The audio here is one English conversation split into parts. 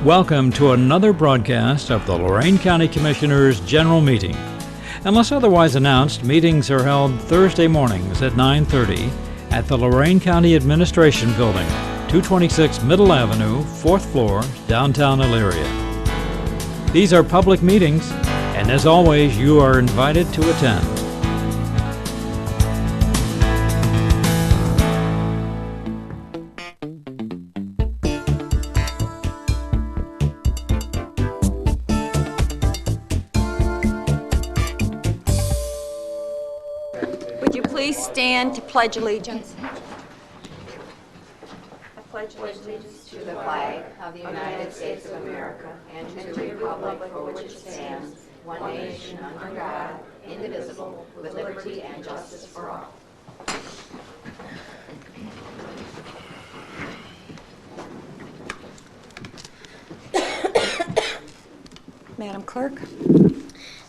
Welcome to another broadcast of the Lorain County Commissioners' General Meeting. Unless otherwise announced, meetings are held Thursday mornings at 9:30 at the Lorain County Administration Building, 226 Middle Avenue, 4th floor, downtown Elyria. These are public meetings, and as always, you are invited to attend. Would you please stand to pledge allegiance? I pledge allegiance To the flag of the United States of America and to the republic for which it stands, one nation under God, indivisible, with liberty and justice for all. Madam Clerk?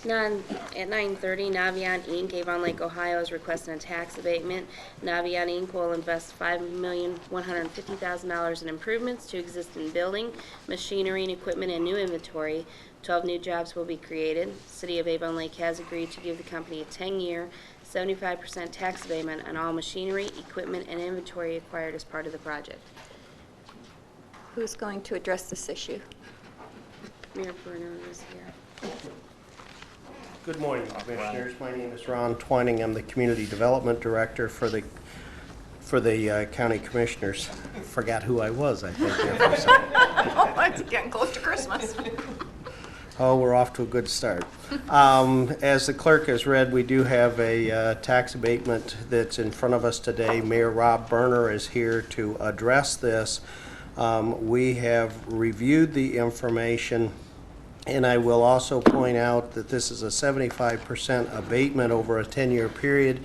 At 9:30, Navion Inc., Avon Lake, Ohio, is requesting a tax abatement. Navion Inc. will invest $5,150,000 in improvements to existing building, machinery and equipment, and new inventory. 12 new jobs will be created. City of Avon Lake has agreed to give the company a 10-year, 75% tax abatement on all machinery, equipment, and inventory acquired as part of the project. Who's going to address this issue? Mayor Bruno is here. Good morning, Commissioners. My name is Ron Twining. I'm the Community Development Director for the County Commissioners. Forgot who I was, I think. There for a second. Oh, it's getting close to Christmas. Oh, we're off to a good start. As the clerk has read, we do have a tax abatement that's in front of us today. Mayor Rob Berner is here to address this. We have reviewed the information, and I will also point out that this is a 75% abatement over a 10-year period.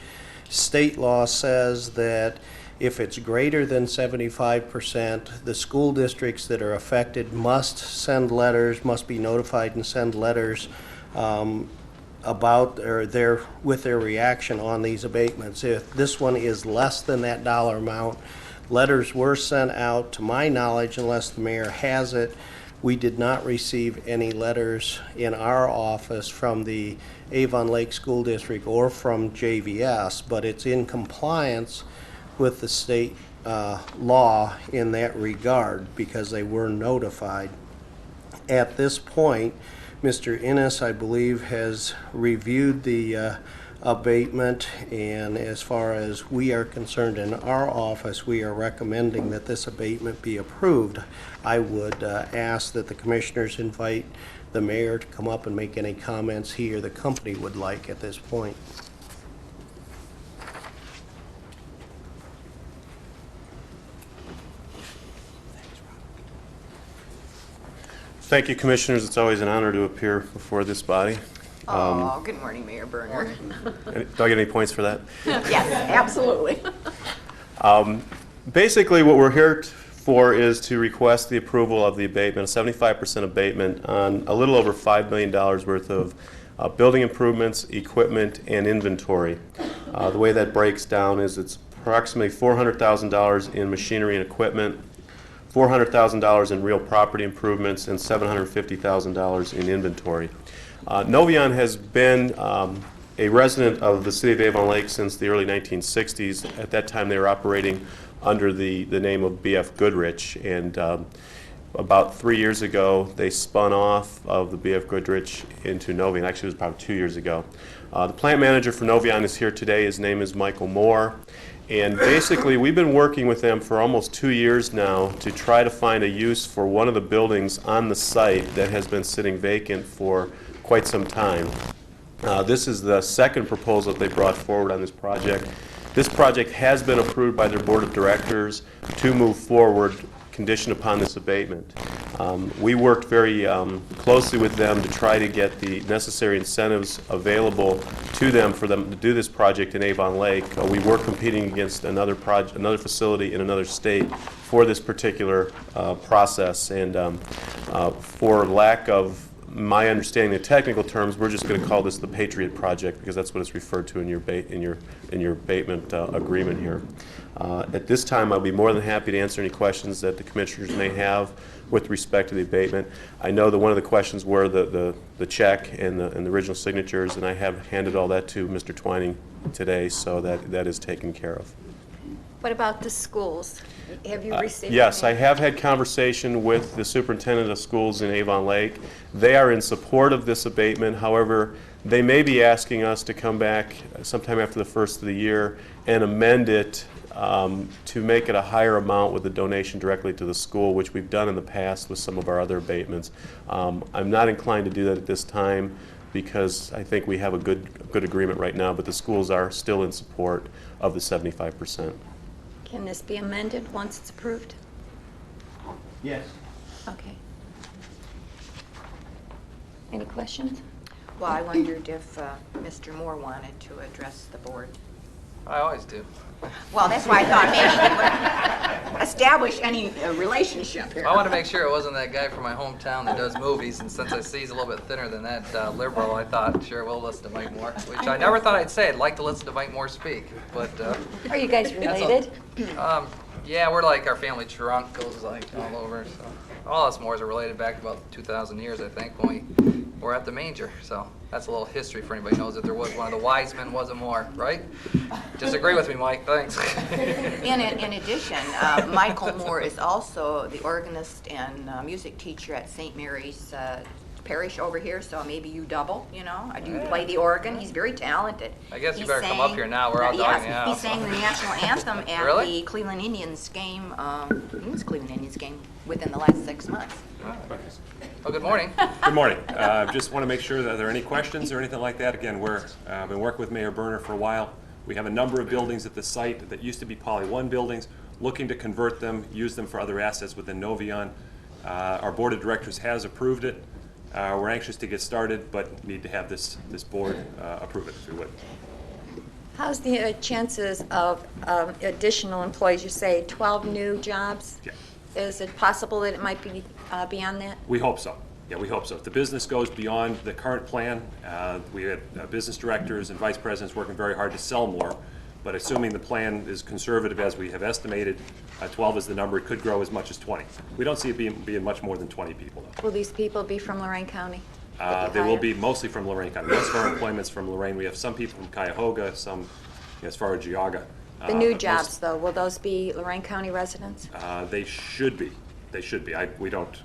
State law says that if it's greater than 75%, the school districts that are affected must send letters, must be notified and send letters about with their reaction on these abatements. If this one is less than that dollar amount, letters were sent out, to my knowledge, unless the mayor has it. We did not receive any letters in our office from the Avon Lake School District or from JVS, but it's in compliance with the state law in that regard because they were notified. At this point, Mr. Innes, I believe, has reviewed the abatement, and as far as we are concerned in our office, we are recommending that this abatement be approved. I would ask that the commissioners invite the mayor to come up and make any comments he or the company would like at this point. Thank you, Commissioners. It's always an honor to appear before this body. Good morning, Mayor Berner. Do I get any points for that? Yes, absolutely. Basically, what we're here for is to request the approval of the abatement, a 75% abatement on a little over $5 million worth of building improvements, equipment, and inventory. The way that breaks down is it's approximately $400,000 in machinery and equipment, $400,000 in real property improvements, and $750,000 in inventory. Novion has been a resident of the city of Avon Lake since the early 1960s. At that time, they were operating under the name of B.F. Goodrich, and about 3 years ago, they spun off of the B.F. Goodrich into Novion. Actually, it was about 2 years ago. The plant manager for Novion is here today. His name is Michael Moore. And basically, we've been working with them for almost 2 years now to try to find a use for one of the buildings on the site that has been sitting vacant for quite some time. This is the second proposal that they brought forward on this project. This project has been approved by their board of directors to move forward conditioned upon this abatement. We worked very closely with them to try to get the necessary incentives available to them for them to do this project in Avon Lake. We were competing against another facility in another state for this particular process, and for lack of My understanding, the technical terms, we're just going to call this the Patriot Project because that's what it's referred to in your abatement agreement here. At this time, I'll be more than happy to answer any questions that the commissioners may have with respect to the abatement. I know that one of the questions were the check and the original signatures, and I have handed all that to Mr. Twining today, so that is taken care of. What about the schools? Have you received? Yes, any? I have had conversation with the superintendent of schools in Avon Lake. They are in support of this abatement. However, they may be asking us to come back sometime after the first of the year and amend it to make it a higher amount with a donation directly to the school, which we've done in the past with some of our other abatements. I'm not inclined to do that at this time because I think we have a good agreement right now, but the schools are still in support of the 75%. Can this be amended once it's approved? Yes. Okay. Any questions? Well, I wondered if Mr. Moore wanted to address the board. I always do. Well, that's why I thought maybe he would establish any relationship here. I want to make sure it wasn't that guy from my hometown that does movies, and since I see he's a little bit thinner than that liberal, I thought, sure, we'll listen to Mike Moore, which I never thought I'd say. I'd like to listen to Mike Moore speak, but... Are you guys related? Yeah, we're like, our family trunk goes like all over, so. All us Moores are related back to about 2,000 years, I think, when we were at the manger, so. That's a little history for anybody who knows that there was one of the wise men was a Moore, right? Disagree with me, Mike, thanks. In addition, Michael Moore is also the organist and music teacher at St. Mary's Parish over here, so maybe you double, you know. I do play the organ. He's very talented. I guess you He better come up here now. We're all dogging you out. He sang the national anthem at Really? the Cleveland Indians game, it was Cleveland Indians game, within the last 6 months. Well, good morning. Good morning. Just want to make sure that there are any questions or anything like that. Again, we're been working with Mayor Berner for a while. We have a number of buildings at the site that used to be Poly 1 buildings, looking to convert them, use them for other assets within Novion. Our board of directors has approved it. We're anxious to get started, but need to have this board approve it, if you would. How's the chances of additional employees? You say 12 new jobs? Yeah. Is it possible that it might be beyond that? We hope so. Yeah, we hope so. If the business goes beyond the current plan, we had business directors and vice presidents working very hard to sell more, but assuming the plan is conservative as we have estimated, 12 is the number. It could grow as much as 20. We don't see it being much more than 20 people, though. Will these people be from Lorain County? They will be mostly from Lorain County. Most of our employment's from Lorain. We have some people from Cuyahoga, some as far as Geauga. The new but jobs, though, will those be Lorain County residents? They should be. They should be. We don't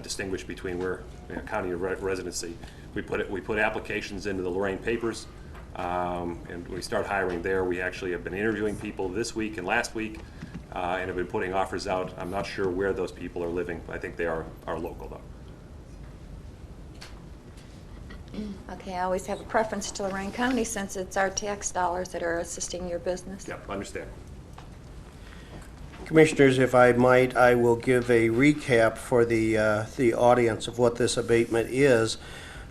distinguish between where county or residency. We put applications into the Lorain papers, and we start hiring there. We actually have been interviewing people this week and last week, and have been putting offers out. I'm not sure where those people are living. I think they are local, though. Okay, I always have a preference to Lorain County since it's our tax dollars that are assisting your business. Yep, understand. Commissioners, if I might, I will give a recap for the audience of what this abatement is.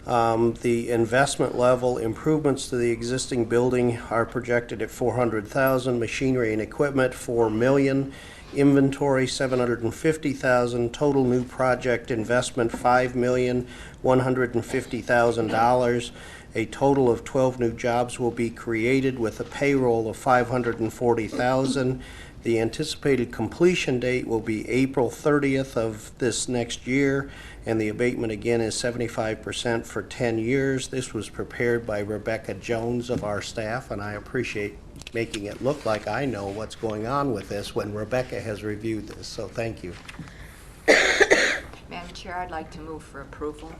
The investment level improvements to the existing building are projected at $400,000, machinery and equipment $4 million, inventory $750,000, total new project investment $5,150,000. A total of 12 new jobs will be created with a payroll of $540,000. The anticipated completion date will be April 30th of this next year, and the abatement again is 75% for 10 years. This was prepared by Rebecca Jones of our staff, and I appreciate making it look like I know what's going on with this when Rebecca has reviewed this, so thank you. Madam Chair, I'd like to move for approval.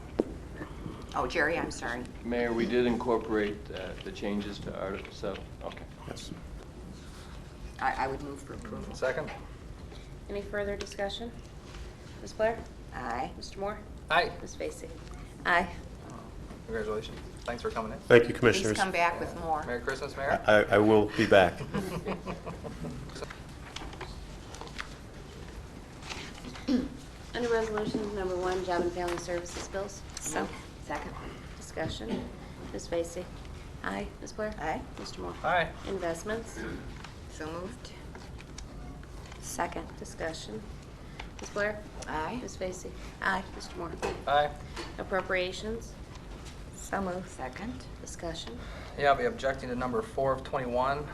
Oh, Jerry, I'm sorry. Mayor, we did incorporate the changes to Article 7. Okay. Yes. I would move for approval. Second? Any further discussion? Ms. Blair? Aye. Mr. Moore? Aye. Ms. Vacy? Aye. Congratulations. Thanks for coming in. Thank you, Please Commissioners. come back with more. Merry Christmas, Mayor. I will be back. Under Resolution Number 1, Job and Family Services Bills. So, second. Discussion. Ms. Vacy? Aye. Ms. Blair? Aye. Mr. Moore? Aye. Investments. So moved. Second. Discussion. Ms. Blair? Aye. Ms. Vacy? Aye. Mr. Moore? Aye. Appropriations, So moved. Second. discussion. Yeah, I'll be objecting to number 4 of 21.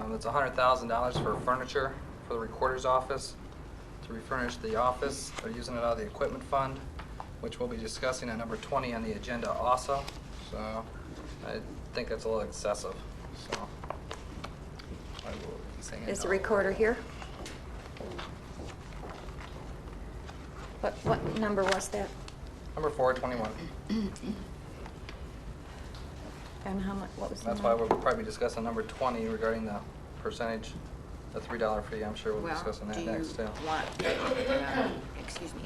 That's $100,000 for furniture for the recorder's office to refurnish the office. They're using it out of the equipment fund, which we'll be discussing at number 20 on the agenda also. So I think that's a little excessive. So I will be saying Is the no. recorder here? What number was that? Number 4 of 21. And how much, what was the That's why number? we'll probably be discussing number 20 regarding the percentage, the $3 fee. I'm sure we'll be Well, discussing do that you next too. want, excuse me,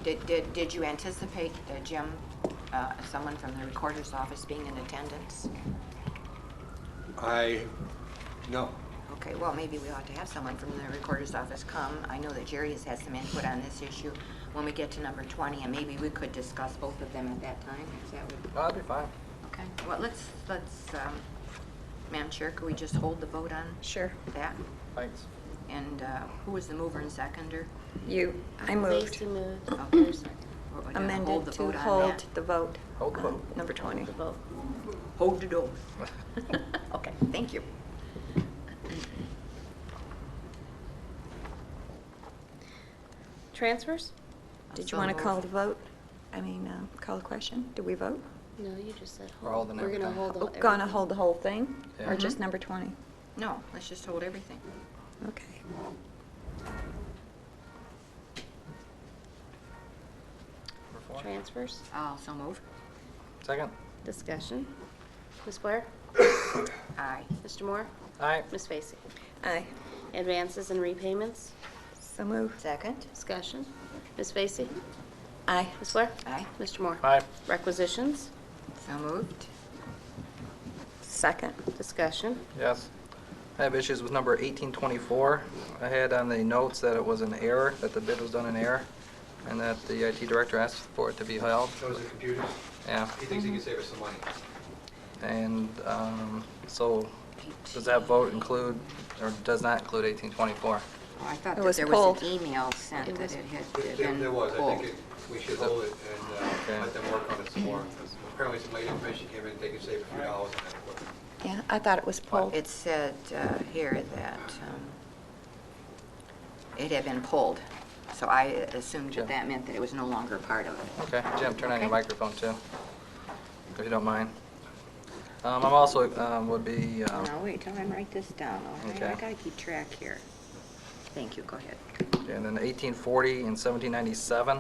did you anticipate, Jim, someone from the recorder's office being in attendance? No. Okay, well, maybe we ought to have someone from the recorder's office come. I know that Jerry has had some input on this issue when we get to number 20, and maybe we could discuss both of them at that time. Is that what? No, that'd be fine. Okay, well, let's, Madam Chair, could we just hold the vote on Sure. that? Thanks. And who was the mover and seconder? You, I moved. Vacy moved. Okay. There's second. We're gonna hold Amended the to vote on hold that. the vote. Hold the on vote. Number 20. The vote. Hold the door. Okay, thank you. Transfers? Did So you want to moved. call the vote? Call the question? Do we vote? No, you just said We're hold. holding We're gonna everything. hold Oh, everything. gonna hold the whole thing? Or Yeah. just number 20? No, let's just hold everything. Okay. Number 4. Transfers, I'll so move. Second. discussion. Ms. Blair? Aye. Mr. Moore? Aye. Ms. Vacy? Aye. Advances and repayments, So moved. Second. discussion. Ms. Vacy? Aye. Ms. Blair? Aye. Mr. Moore? Aye. Requisitions, So moved. Second. discussion. Yes. I have issues with number 1824. I had on the notes that it was an error, that the bid was done in error, and that the IT director asked for it to be held. Those are computers. Yeah. He thinks he can save us some money. And so does that vote include, or does not include 1824? Oh, I thought It that was there pulled. was an email sent It that was- it had There been was. I pulled. think we should hold it and Okay. let them work on it some more. Apparently some late information came in, they can save a few dollars on that equipment. Yeah, I thought it was pulled. It said here that it had been pulled, so I assumed Jim. that that meant that it was no longer part of it. Okay, Jim, turn on your Okay. microphone too, if you don't mind. I'm also, would be, Now, wait till I write this down, all right? Okay. I gotta keep track here. Thank you, go ahead. and then 1840 and 1797.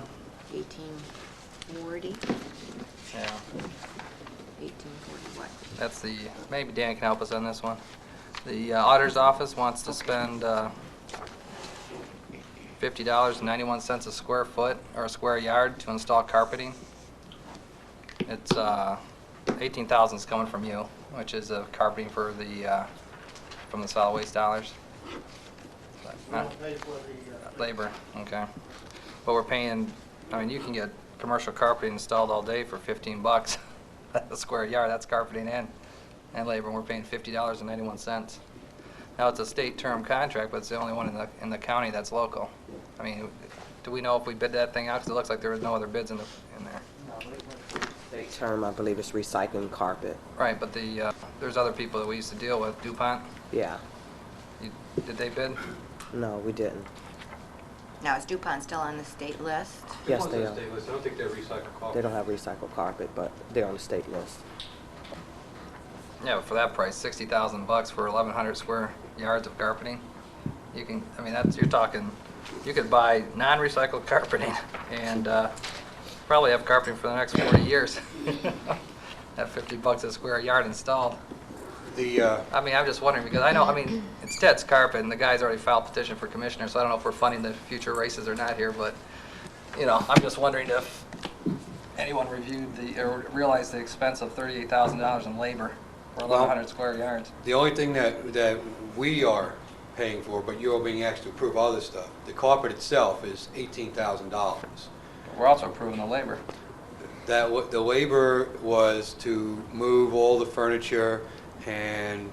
1840, Yeah, 1840 what? that's the, maybe Dan can help us on this one. The auditor's office wants to spend $50.91 a square foot or a square yard to install carpeting. It's 18,000 is coming from you, which is carpeting for the from the solid waste dollars. But, labor, okay. But we're paying, I mean, you can get commercial carpeting installed all day for 15 bucks a square yard. That's carpeting and labor, and we're paying $50.91. Now, it's a state term contract, but it's the only one in the county that's local. I mean, do we know if we bid that thing out? Because it looks like there was no other bids in there. State term, I believe, is recycling carpet. Right, but there's other people that we used to deal with, DuPont. Yeah. Did they bid? No, we didn't. Now, is DuPont still on the state list? Yes, they are. I don't think they're recycled carpet. They don't have recycled carpet, but they're on the state list. Yeah, but for that price, 60,000 bucks for 1,100 square yards of carpeting. You can, I mean, that's, you're talking, you could buy non-recycled carpeting and probably have carpeting for the next 40 years. At 50 bucks a square yard installed. I mean, I'm just wondering, because I know, I mean, it's Ted's carpet, and the guy's already filed petition for commissioner, so I don't know if we're funding the future races or not here, but, you know, I'm just wondering if anyone reviewed or realized the expense of $38,000 in labor for 1,100 square yards. The only thing that we are paying for, but you're being asked to approve other stuff, the carpet itself is $18,000. We're also approving the labor. The labor was to move all the furniture and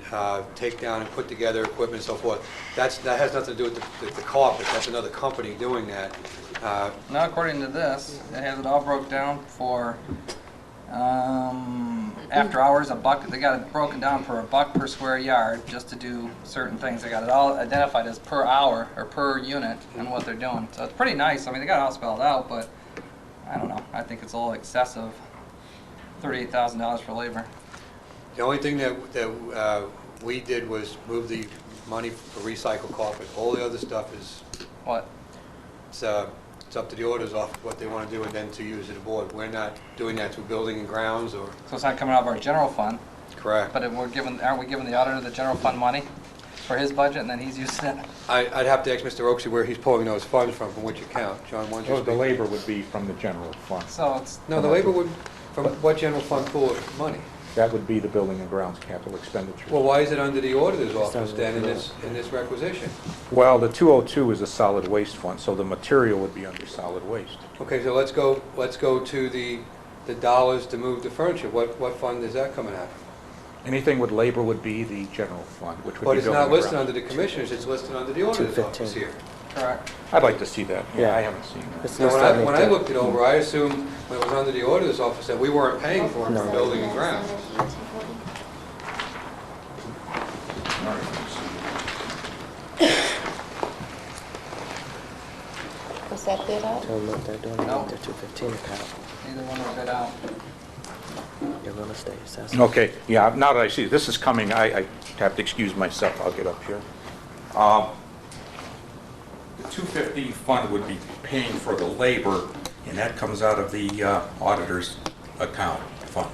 take down and put together equipment and so forth. That has nothing to do with the carpet. That's another company doing that. Now, according to this, it has it all broke down for after hours, $1. They got it broken down for $1 per square yard just to do certain things. They got it all identified as per hour or per unit and what they're doing. So it's pretty nice. I mean, they got it all spelled out, but I don't know. I think it's a little excessive. $38,000 for labor. The only thing that we did was move the money for recycled carpet. All the other stuff is, What? it's up to the auditors office what they want to do and then to use the board. We're not doing that through building and grounds or, So it's not coming out of our general fund, correct. but if aren't we giving the auditor the general fund money for his budget and then he's using it? I'd have to ask Mr. Oakesy where he's pulling those funds from which account. John, why don't you Well, the speak? labor would be from the general fund. So it's, No, the labor would, from what general fund pool of money? That would be the building and grounds capital expenditure. Well, why is it under the auditor's office then in this requisition? Well, the 202 is a solid waste fund, so the material would be under solid waste. Okay, so let's go to the dollars to move the furniture. What fund is that coming out of? Anything with labor would be the general fund, which would But be it's building not and listed grounds. under the commissioners, it's listed under the auditor's 215. office here. correct. I'd like to see that. Yeah. I haven't seen that. It's So listed when I underneath looked it over, I assumed when it was under the auditor's office that we weren't paying for it No. from building and grounds. Was that bid out? Tell them what they're doing No. with their 215 account. Neither one were bid out. Your real estate assessment. Okay, yeah, now that I see, this is coming, I have to excuse myself, I'll get up here. The 250 fund would be paying for the labor, and that comes out of the auditor's account fund.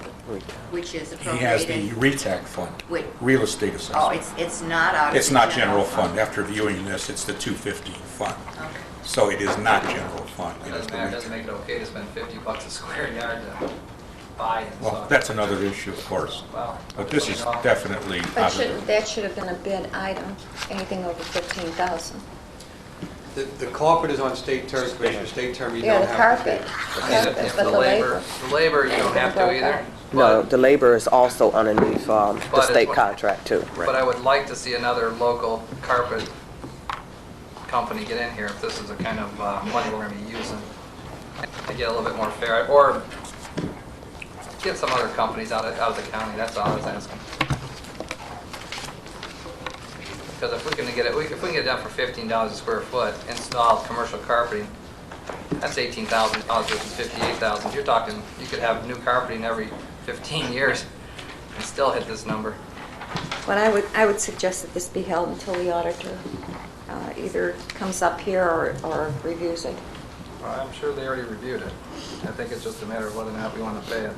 Which is He has the appropriated. RETAC fund, Wait. real estate Oh, assessment. it's not out of the It's not general fund. After viewing this, it's the 250 fund. Okay. So it is not general fund. It It is doesn't the matter, it doesn't RETAC. make it okay to spend $50 a square yard to buy and Well, stuff. that's another issue, of course. Wow. But this is definitely But out of the... that should have been a bid item, anything over 15,000. The carpet is on state term, Commissioner, state term you Yeah, don't the have to carpet, pay. Yeah, but the labor. The labor, you don't have to either. No, But, the labor is also underneath the But it's state what- contract too. but I would like to see another local carpet company get in here if this is the kind of money we're gonna be using. To get a little bit more fair, or get some other companies out of the county, that's all I was asking. Because if we can get it done for $15 a square foot, installed commercial carpeting, that's $18,000 versus $58,000. You're talking, you could have new carpeting every 15 years and still hit this number. But I would suggest that this be held until the auditor either comes up here or reviews it. Well, I'm sure they already reviewed it. I think it's just a matter of whether or not we want to pay it.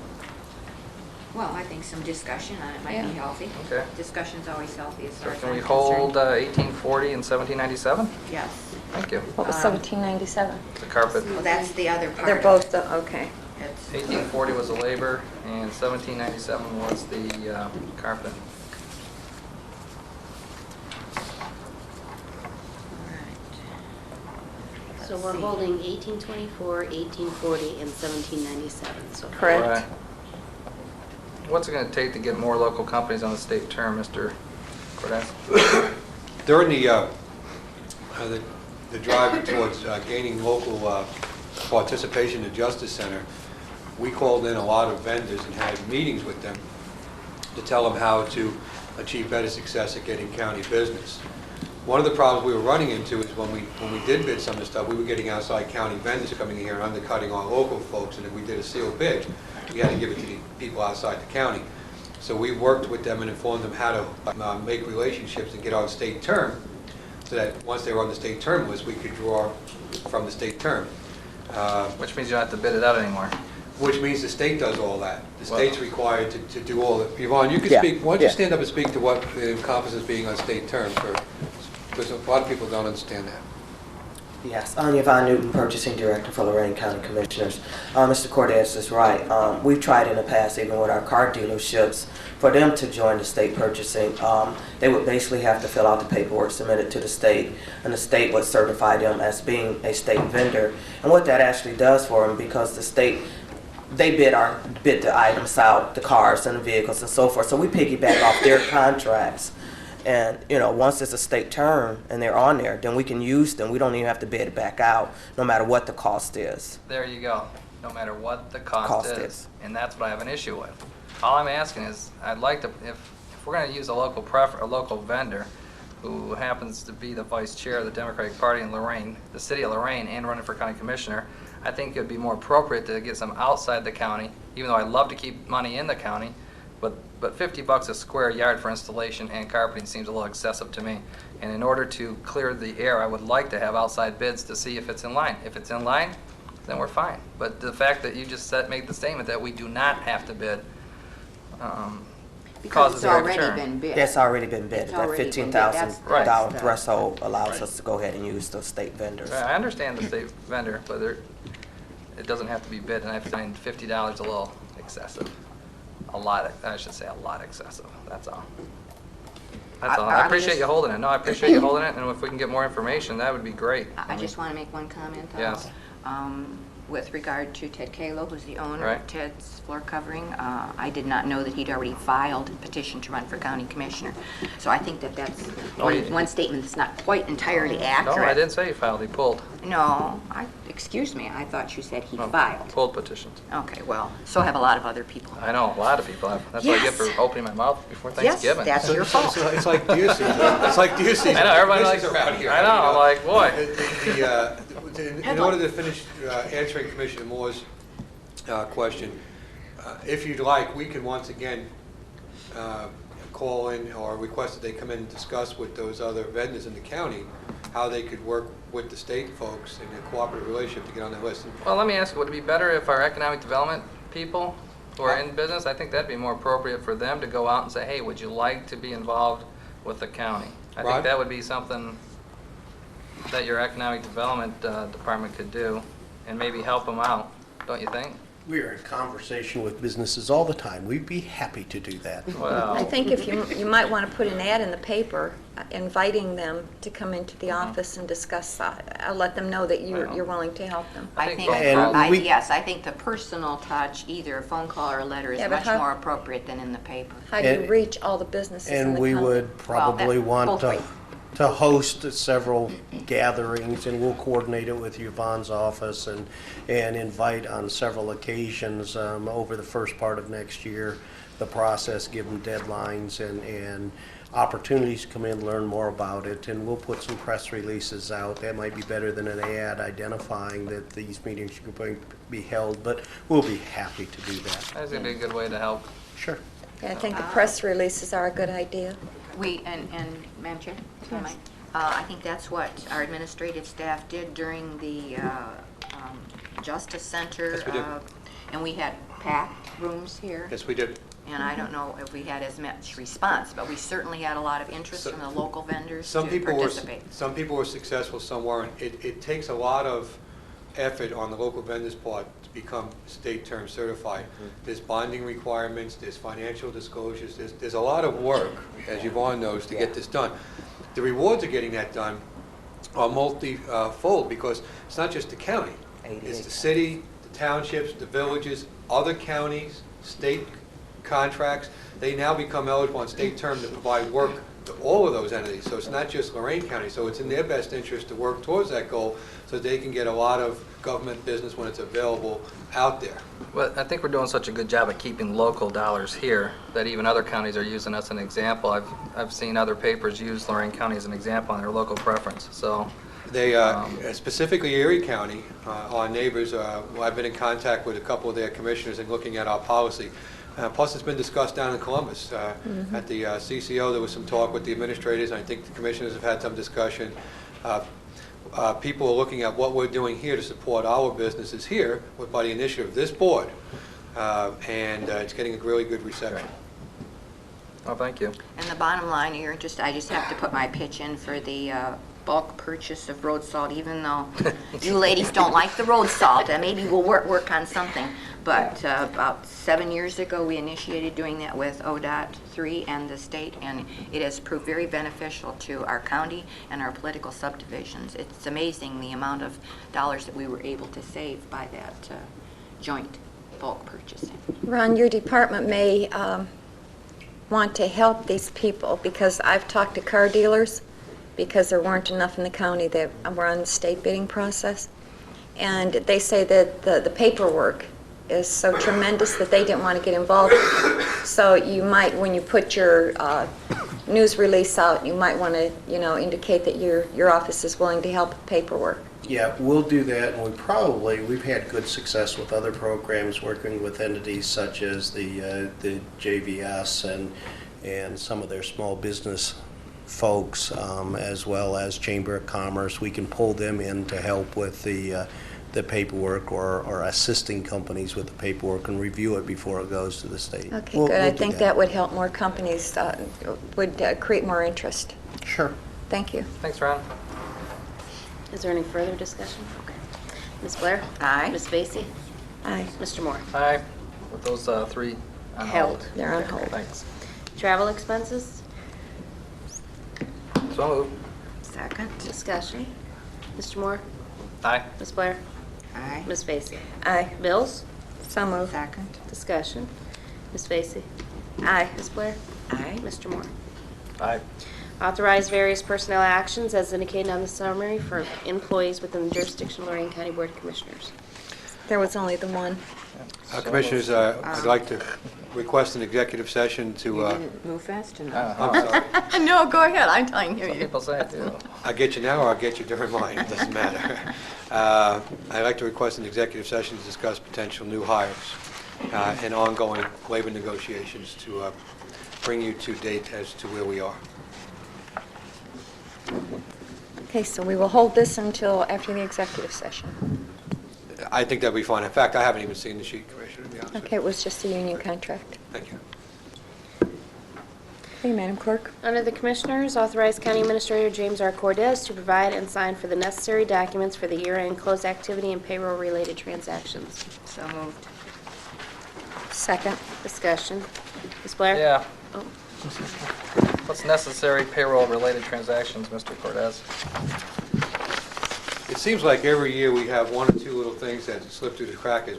Well, I think some discussion on it might be Yeah. healthy. Okay. Discussion's always healthy as So far as can I'm we concerned. hold 1840 and 1797? Yes. Thank you. What was 1797? The carpet. Well, that's the other part. They're of both it. the, okay. It's- 1840 was the labor, and 1797 was the carpet. So we're holding 1824, 1840, and 1797 so far. Correct. Right. What's it going to take to get more local companies on the state term, Mr. Cordes? During the drive towards gaining local participation in the Justice Center, we called in a lot of vendors and had meetings with them to tell them how to achieve better success at getting county business. One of the problems we were running into is when we did bid some of the stuff, we were getting outside county vendors coming in here and undercutting our local folks, and if we did a sealed bid, we had to give it to the people outside the county. So we worked with them and informed them how to make relationships and get on state term, so that once they were on the state term list, we could draw from the state term. Which means you don't have to bid it out anymore. Which means the state does all that. The Well- state's required to do all that. Yvonne, you can Yeah, speak, why don't you yeah. stand up and speak to what it encompasses being on state term, because a lot of people don't understand that. Yes, I'm Yvonne Newton, Purchasing Director for Lorain County Commissioners. Mr. Cordes is right. We've tried in the past, even with our car dealerships, for them to join the state purchasing. They would basically have to fill out the paperwork submitted to the state, and the state would certify them as being a state vendor. And what that actually does for them, because the state they bid the items out, the cars and the vehicles and so forth. So we piggyback off their contracts. And, once it's a state term and they're on there, then we can use them. We don't even have to bid it back out, no matter what the cost is. There you go. No matter what the cost is. And that's what I have an issue with. All I'm asking is, I'd like to, if we're going to use a local vendor who happens to be the vice chair of the Democratic Party in Lorain, the city of Lorain, and running for county commissioner, I think it would be more appropriate to get some outside the county, even though I'd love to keep money in the county, but $50 a square yard for installation and carpeting seems a little excessive to me. And in order to clear the air, I would like to have outside bids to see if it's in line. If it's in line, then we're fine. But the fact that you just made the statement that we do not have to bid Because causes it's a great already concern. been bid. That's already been bid. It's That already been bid. That's $15,000 the- threshold allows us to go ahead and use those state vendors. I understand the state vendor, but it doesn't have to be bid, and I find $50 a little excessive. I should say a lot excessive, that's all. That's all. I appreciate you holding it. No, I appreciate you holding it, and if we can get more information, that would be great. I just want to make one comment, though. Yes. With regard to Ted Kalo, who's the owner Right. of Ted's Floor Covering, I did not know that he'd already filed a petition to run for county commissioner. So I think that's one statement that's not quite entirely accurate. No, I didn't say he filed, he pulled. No, excuse me, I thought you said he filed. Pulled petitions. Okay, well, so have a lot of other people. I know, a lot of people have. That's what I get Yes. for opening my mouth before Yes, Thanksgiving. that's your fault. It's like deer season. It's like deer season. I know, everybody likes Commissions around here. I know, I'm like, boy. In order to finish answering Commissioner Moore's question, if you'd like, we can once again call in or request that they come in and discuss with those other vendors in the county how they could work with the state folks in a cooperative relationship to get on the list. Well, let me ask you, would it be better if our economic development people who are in business, I think that'd be more appropriate for them to go out and say, hey, would you like to be involved with the county? I Rod? think that would be something that your economic development department could do and maybe help them out, don't you think? We are in conversation with businesses all the time. We'd be happy to do that. Well, I think if you might want to put an ad in the paper inviting them to come into the office and discuss, I'll let them know that you're willing to help them. I I think think, phone calls- yes, I think the personal touch, either a phone call or a letter, is Yeah, but much how- more appropriate than in the paper. How do you And- reach all the businesses in the And county? we would probably want both to ways. host several gatherings, and we'll coordinate it with Yvonne's office and invite on several occasions over the first part of next year, the process, give them deadlines and opportunities to come in, learn more about it, and we'll put some press releases out. That might be better than an ad identifying that these meetings can be held, but we'll be happy to do that. that's gonna be a good way to help. Sure. Yeah, I think the press releases are a good idea. And Madam Chair, if I might, I think that's what our administrative staff did during the Justice Center. Yes, we did. And we had packed rooms here. Yes, we did. And I don't know if we had as much response, but we certainly had a lot of interest So- from the local vendors to Some people were successful, some weren't. It takes a lot of effort on the local vendors' part to become state term certified. There's bonding requirements, there's financial disclosures, there's a lot of work, as Yvonne knows, to get this done. The rewards of getting that done are multi-fold, because it's not just the county. It's the city, the townships, the villages, other counties, state contracts. They now become eligible on state term to provide work to all of those entities. So it's not just Lorain County. So it's in their best interest to work towards that goal so they can get a lot of government business when it's available out there. But I think we're doing such a good job at keeping local dollars here that even other counties are using us as an example. I've seen other papers use Lorain County as an example on their local preference, so. They, specifically Erie County, our neighbors, I've been in contact with a couple of their commissioners and looking at our policy. Plus, it's been discussed down in Columbus. At the CCO, there was some talk with the administrators, and I think the commissioners have had some discussion. People are looking at what we're doing here to support our businesses here by the initiative of this board, and it's getting a really good reception. Oh, thank you. And the bottom line here, I just have to put my pitch in for the bulk purchase of road salt, even though you ladies don't like the road salt, and maybe we'll work on something. But about 7 years ago, we initiated doing that with ODOT 3 and the state, and it has proved very beneficial to our county and our political subdivisions. It's amazing the amount of dollars that we were able to save by that joint bulk purchasing. Ron, your department may want to help these people, because I've talked to car dealers, because there weren't enough in the county that were on the state bidding process. And they say that the paperwork is so tremendous that they didn't want to get involved. So you might, when you put your news release out, you might want to, indicate that your office is willing to help with paperwork. Yeah, we'll do that, and we've had good success with other programs, working with entities such as the JVS and some of their small business folks, as well as Chamber of Commerce. We can pull them in to help with the paperwork, or assisting companies with the paperwork and review it before it goes to the state. Okay, We'll good. I do think that would help more companies, would create more interest. Sure. Thank you. Thanks, Ron. Is there any further discussion? Okay. Ms. Blair? Aye. Ms. Vacy? Aye. Mr. Moore? Aye. With those three on hold. Held. They're on Okay, hold. Thanks. Travel expenses? So moved. Second. Discussion. Mr. Moore? Aye. Ms. Blair? Aye. Ms. Vacy? Aye. Bills? So moved. Second. Discussion. Ms. Vacy? Aye. Ms. Blair? Aye. Mr. Moore? Aye. Authorize various personnel actions as indicated on the summary for employees within the jurisdiction of Lorain County Board of Commissioners. There was only the one. Commissioners, I'd like to request an executive session to, You didn't move fast enough. I'm sorry. No, go ahead, I'm telling you. Some people say it too. I'll get you now, or I'll get you during mine, it doesn't matter. I'd like to request an executive session to discuss potential new hires and ongoing labor negotiations to bring you to date as to where we are. Okay, so we will hold this until after the executive session. I think that'll be fine. In fact, I haven't even seen the sheet, Commissioner, to be honest with Okay, you. it was just a union contract. Thank you. Okay, Madam Clerk. Under the Commissioners, authorize County Administrator James R. Cordes to provide and sign for the necessary documents for the year-end close activity and payroll-related transactions. So moved. Second. Discussion. Ms. Blair? Yeah. Oh. What's necessary payroll-related transactions, Mr. Cortez? It seems like every year we have one or two little things that slip through the crack as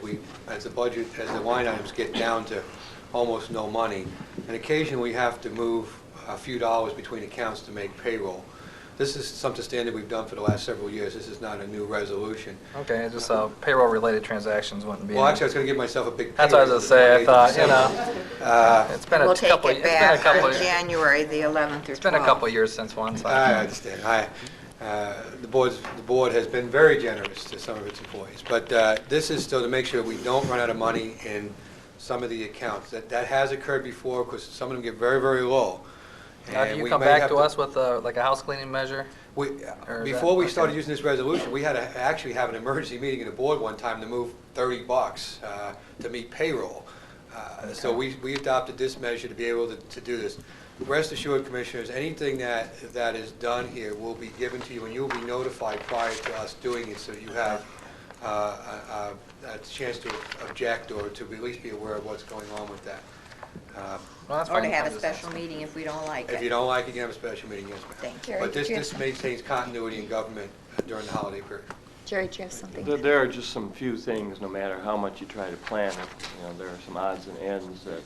the line items get down to almost no money. And occasionally we have to move a few dollars between accounts to make payroll. This is something standard we've done for the last several years. This is not a new resolution. Okay, just payroll-related transactions wouldn't be. Well, actually, I was going to give myself a big pay That's what I was raise going to say. I on thought, it's been We'll a take couple. it It's been a back couple. to January the 11th or 12th. It's been a couple years since one. So I understand. The board has been very generous to some of its employees, but this is still to make sure we don't run out of money in some of the accounts. That has occurred before, because some of them get very, very low. Now, do And you we come may back have to us with like a house cleaning measure? Or is Before we that- started okay. using this resolution, we had to actually have an emergency meeting of the board one time to move $30 to meet payroll. So we adopted this measure to be able to do this. Rest assured, Commissioners, anything that is done here will be given to you, and you'll be notified prior to us doing it, so you have a chance to object or to at least be aware of what's going on with that. Well, that's Or to fine. have a special meeting if we don't like it. If you don't like it, you can have a special meeting, yes, ma'am. Thank you. But Jerry, did you this maintains continuity in government during the holiday period. Jerry, do you have something? There are just some few things, no matter how much you try to plan it, there are some odds and ends that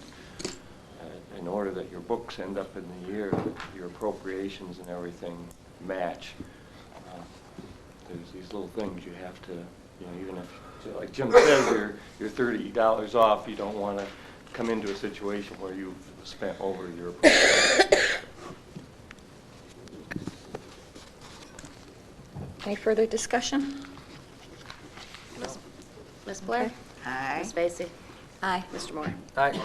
in order that your books end up in the year, that your appropriations and everything match. There's these little things you have to, even if, like Jim says, you're $30 off, you don't want to come into a situation where you've spent over your appropriations. Any further discussion? Ms. Blair? Aye. Ms. Vacy? Aye. Mr. Moore? Aye.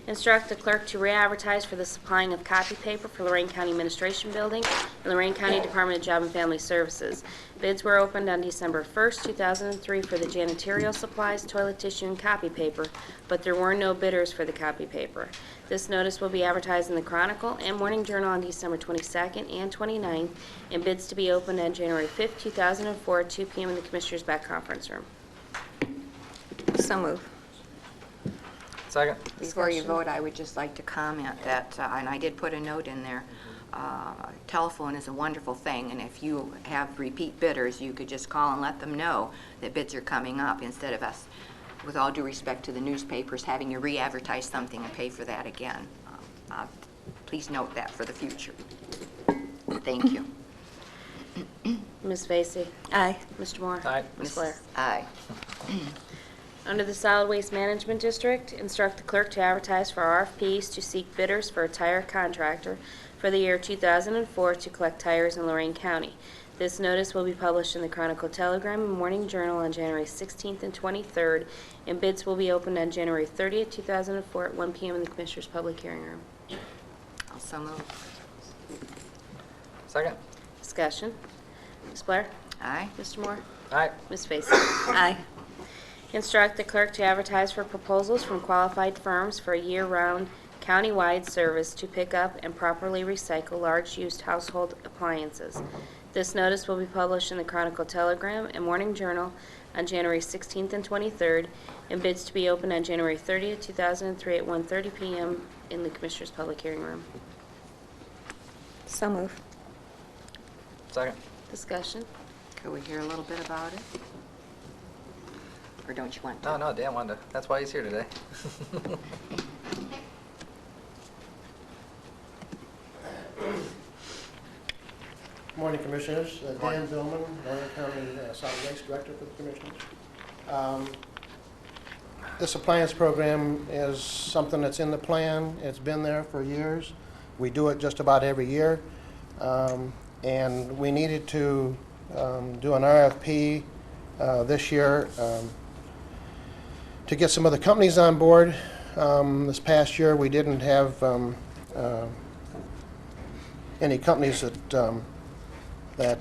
Instruct the clerk to re-advertise for the supplying of copy paper for Lorain County Administration Building and Lorain County Department of Job and Family Services. Bids were opened on December 1st, 2003 for the janitorial supplies, toilet tissue, and copy paper, but there were no bidders for the copy paper. This notice will be advertised in the Chronicle and Morning Journal on December 22nd and 29th, and bids to be opened on January 5th, 2004 at 2 p.m. in the Commissioners' back conference room. So move. Second. Before you vote, I would just like to comment that, and I did put a note in there, telephone is a wonderful thing, and if you have repeat bidders, you could just call and let them know that bids are coming up instead of us with all due respect to the newspapers, having you re-advertise something and pay for that again. Please note that for the future. Thank you. Ms. Vacy? Aye. Mr. Moore? Aye. Ms. Blair? Aye. Under the Solid Waste Management District, instruct the clerk to advertise for RFPs to seek bidders for a tire contractor for the year 2004 to collect tires in Lorain County. This notice will be published in the Chronicle Telegram and Morning Journal on January 16th and 23rd, and bids will be opened on January 30th, 2004 at 1 p.m. in the Commissioners' Public Hearing Room. Also move. Second. Discussion. Ms. Blair? Aye. Mr. Moore? Aye. Ms. Vacy? Aye. Instruct the clerk to advertise for proposals from qualified firms for a year-round county-wide service to pick up and properly recycle large used household appliances. This notice will be published in the Chronicle Telegram and Morning Journal on January 16th and 23rd, and bids to be opened on January 30th, 2003 at 1:30 p.m. in the Commissioners' Public Hearing Room. So move. Second. Discussion. Could we hear a little bit about it? Or don't you want to? No, Dan wanted to. That's why he's here today. Morning, Commissioners. Dan Billman, Lorain County Solid Waste Director for the Commissioners. This appliance program is something that's in the plan. It's been there for years. We do it just about every year. And we needed to do an RFP this year to get some other companies on board. This past year, we didn't have any companies that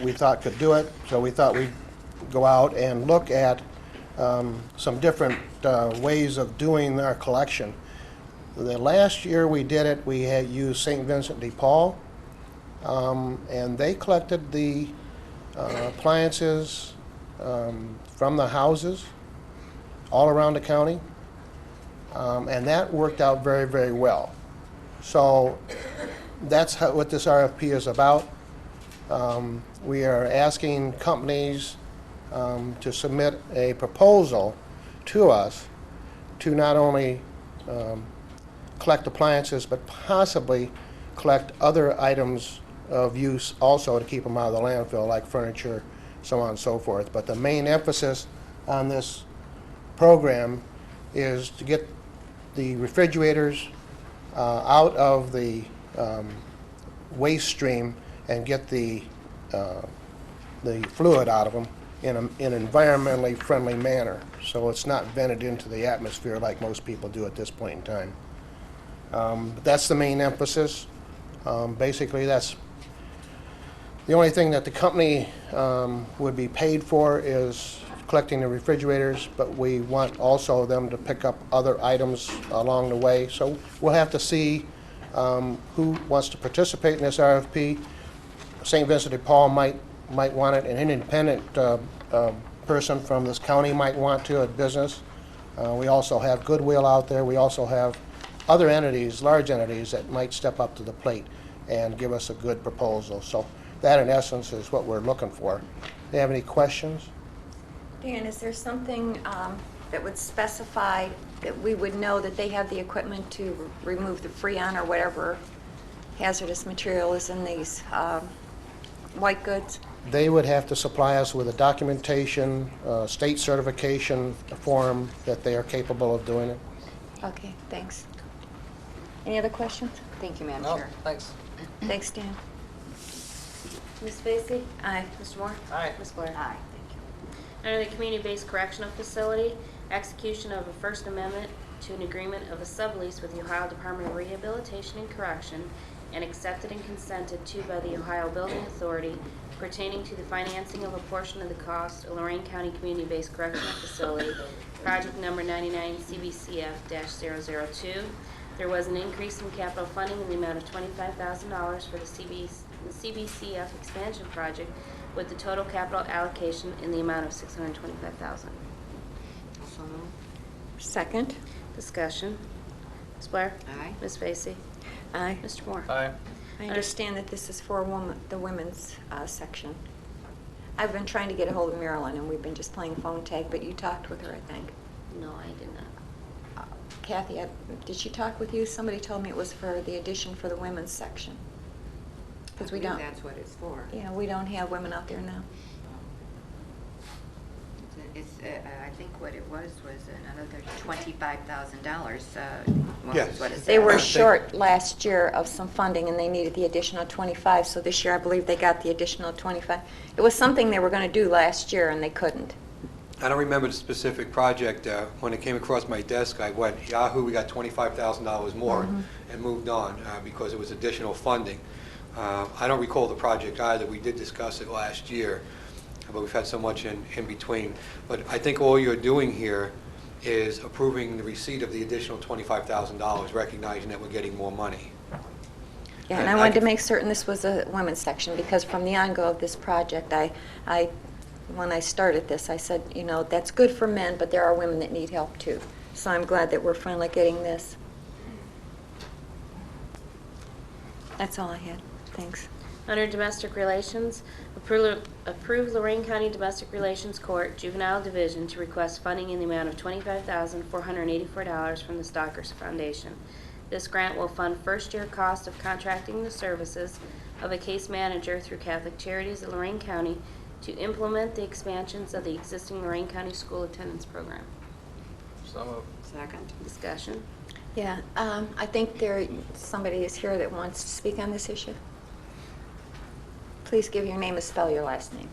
we thought could do it, so we thought we'd go out and look at some different ways of doing our collection. The last year we did it, we had used St. Vincent de Paul, and they collected the appliances from the houses all around the county, and that worked out very, very well. So that's what this RFP is about. We are asking companies to submit a proposal to us to not only collect appliances, but possibly collect other items of use also to keep them out of the landfill, like furniture, so on and so forth. But the main emphasis on this program is to get the refrigerators out of the waste stream and get the fluid out of them in an environmentally friendly manner, so it's not vented into the atmosphere like most people do at this point in time. But that's the main emphasis. Basically, that's the only thing that the company would be paid for is collecting the refrigerators, but we want also them to pick up other items along the way. So we'll have to see who wants to participate in this RFP. St. Vincent de Paul might want it. An independent person from this county might want to, a business. We also have Goodwill out there. We also have other entities, large entities, that might step up to the plate and give us a good proposal. So that, in essence, is what we're looking for. Do you have any questions? Dan, is there something that would specify that we would know that they have the equipment to remove the Freon or whatever hazardous material is in these white goods? They would have to supply us with a documentation, state certification form that they are capable of doing it. Okay, thanks. Any other questions? Thank you, Madam No, Chair. thanks. Thanks, Dan. Ms. Vacy? Aye. Mr. Moore? Aye. Ms. Blair? Aye, thank you. Under the Community-Based Correctional Facility, execution of a First Amendment to an agreement of a sublease with the Ohio Department of Rehabilitation and Correction and accepted and consented to by the Ohio Building Authority pertaining to the financing of a portion of the cost of Lorain County Community-Based Correctional Facility, project number 99 CBCF-002. There was an increase in capital funding in the amount of $25,000 for the CBCF expansion project, with the total capital allocation in the amount of $625,000. Also move. Second. Discussion. Ms. Blair? Aye. Ms. Vacy? Aye. Mr. Moore? Aye. I understand that this is for the women's section. I've been trying to get a hold of Marilyn, and we've been just playing phone tag, but you talked with her, I think. No, I did not. Kathy, did she talk with you? Somebody told me it was for the addition for the women's section. Because we don't. That's what it's for. Yeah, we don't have women out there now. It's, I think what it was another $25,000. Yes. What it They said. were short last year of some funding, and they needed the additional 25, so this year I believe they got the additional 25. It was something they were going to do last year, and they couldn't. I don't remember the specific project. When it came across my desk, I went, Yahoo, we got $25,000 more, and moved on because it was additional funding. I don't recall the project either. We did discuss it last year, but we've had so much in between. But I think all you're doing here is approving the receipt of the additional $25,000, recognizing that we're getting more money. Yeah, and I wanted to make certain this was a women's section, because from the ongo of this project, when I started this, I said, you know, that's good for men, but there are women that need help too. So I'm glad that we're finally getting this. That's all I had. Thanks. Under Domestic Relations, approve Lorain County Domestic Relations Court Juvenile Division to request funding in the amount of $25,484 from the Stockers Foundation. This grant will fund first-year cost of contracting the services of a case manager through Catholic Charities of Lorain County to implement the expansions of the existing Lorain County School Attendance Program. So moved. Second. Discussion. Yeah, I think somebody is here that wants to speak on this issue. Please give your name and spell your last name.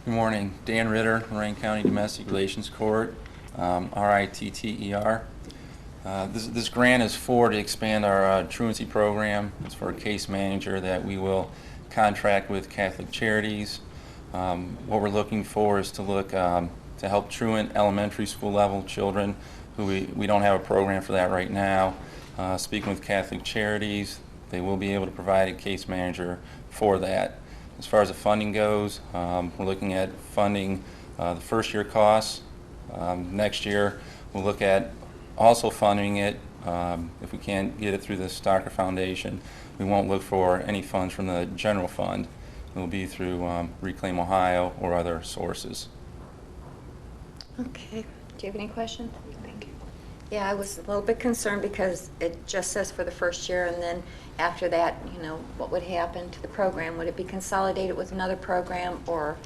Good morning. Dan Ritter, Lorain County Domestic Relations Court, RITTER. This grant is to expand our truancy program. It's for a case manager that we will contract with Catholic Charities. What we're looking for is to help truant elementary school level children who we don't have a program for that right now. Speaking with Catholic Charities, they will be able to provide a case manager for that. As far as the funding goes, we're looking at funding the first year costs. Next year we'll look at also funding it. If we can't get it through the Stocker Foundation, we won't look for any funds from the general fund. It will be through Reclaim Ohio or other sources. Okay. Do you have any questions? Thank you. Yeah, I was a little bit concerned because it just says for the first year, and then after that, you know, what would happen to the program? Would it be consolidated with another program, or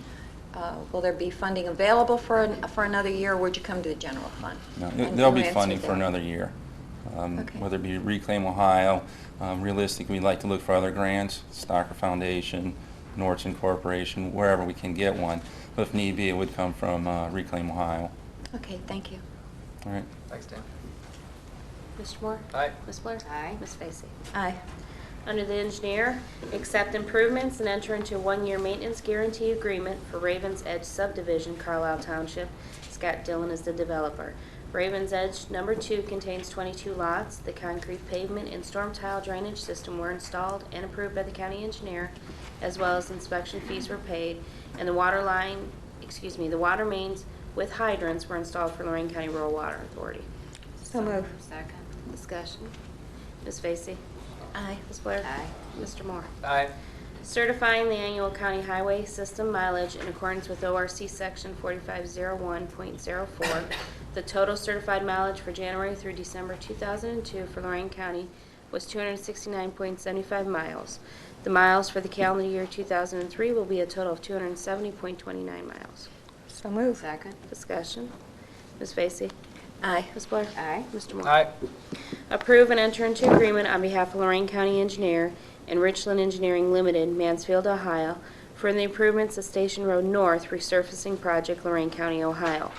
will there be funding available for another year, or would you come to the general fund? No, And there'll who be funding answered for that? another year. Okay. Whether it be Reclaim Ohio, realistically we'd like to look for other grants, Stocker Foundation, Nordson Corporation, wherever we can get one. But if need be, it would come from Reclaim Ohio. Okay, thank you. All right. Thanks, Dan. Mr. Moore? Aye. Ms. Blair? Aye. Ms. Vacy? Aye. Under the engineer, accept improvements and enter into a one-year maintenance guarantee agreement for Ravens Edge subdivision, Carlisle Township. Scott Dillon is the developer. Ravens Edge number 2 contains 22 lots. The concrete pavement and storm tile drainage system were installed and approved by the county engineer, as well as inspection fees were paid, and the water mains with hydrants were installed for Lorain County Rural Water Authority. So move. Second. Discussion. Ms. Vacy? Aye. Ms. Blair? Aye. Mr. Moore? Aye. Certifying the annual county highway system mileage in accordance with ORC Section 4501.04. The total certified mileage for January through December 2002 for Lorain County was 269.75 miles. The miles for the calendar year 2003 will be a total of 270.29 miles. So move. Second. Discussion. Ms. Vacy? Aye. Ms. Blair? Aye. Mr. Moore? Aye. Approve and enter into agreement on behalf of Lorain County Engineer and Richland Engineering Limited, Mansfield, Ohio, for the improvements of Station Road North resurfacing project, Lorain County, Ohio.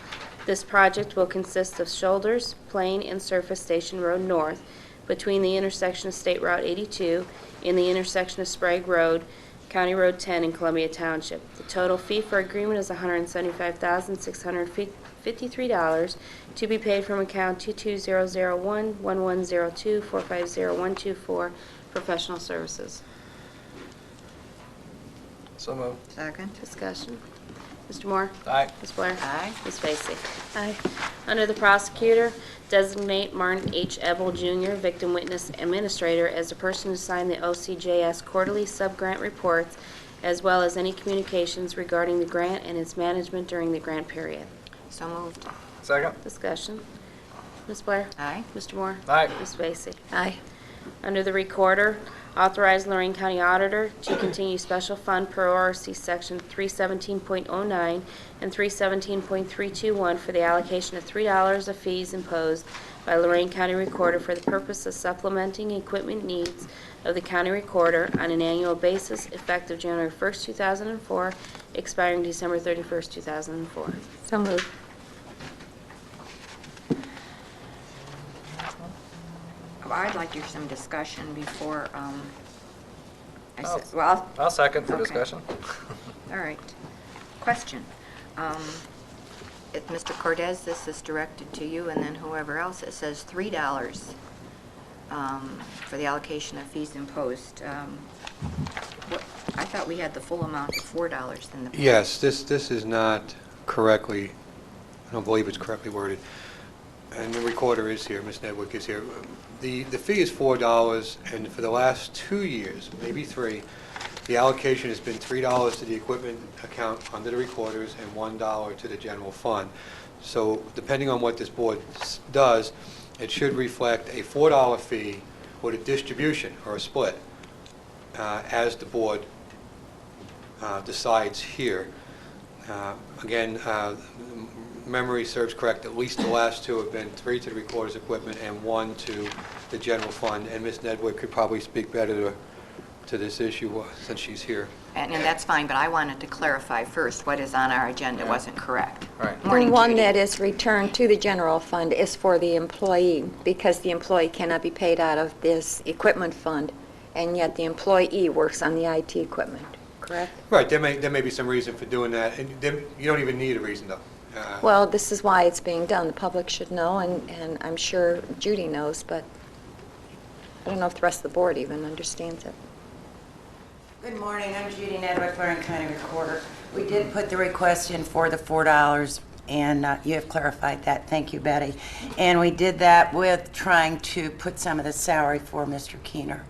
This project will consist of shoulders, plain, and surface Station Road North between the intersection of State Route 82 and the intersection of Sprague Road, County Road 10 in Columbia Township. The total fee for agreement is $175,653 to be paid from account 22001-1102-450124, professional services. So moved. Second. Discussion. Mr. Moore? Aye. Ms. Blair? Aye. Ms. Vacy? Aye. Under the prosecutor, designate Martin H. Ebel Jr., victim witness administrator, as the person to sign the OCJS quarterly subgrant reports as well as any communications regarding the grant and its management during the grant period. So moved. Second. Discussion. Ms. Blair? Aye. Mr. Moore? Aye. Ms. Vacy? Aye. Under the Recorder, authorize Lorain County Auditor to continue special fund per ORC Section 317.09 and 317.321 for the allocation of $3 of fees imposed by Lorain County Recorder for the purpose of supplementing equipment needs of the County Recorder on an annual basis effective January 1st, 2004, expiring December 31st, 2004. So moved. Well, I'd like to hear some discussion before, I Oh. said, well, I'll second for Okay. discussion. all right. Question. Mr. Cordez, this is directed to you, and then whoever else. It says $3 for the allocation of fees imposed. I thought we had the full amount of $4 in the... Yes, this is not correctly, I don't believe it's correctly worded. And the recorder is here, Ms. Nedwick is here. The fee is $4, and for the last 2 years, maybe 3, the allocation has been $3 to the equipment account under the recorders and $1 to the general fund. So depending on what this board does, it should reflect a $4 fee with a distribution or a split as the board decides here. Again, memory serves correct, at least the last 2 have been 3 to the recorder's equipment and 1 to the general fund. And Ms. Nedwick could probably speak better to this issue since she's here. And that's fine, but I wanted to clarify first what is on our agenda wasn't correct. Right. Morning, And one Judy. that is returned to the general fund is for the employee, because the employee cannot be paid out of this equipment fund, and yet the employee works on the IT equipment, correct? Right, there may be some reason for doing that, and you don't even need a reason, though. Well, this is why it's being done. The public should know, and I'm sure Judy knows, but I don't know if the rest of the board even understands it. Good morning, I'm Judy Nedwick, Lorain County Recorder. We did put the request in for the $4, and you have clarified that. Thank you, Betty. And we did that with trying to put some of the salary for Mr. Keener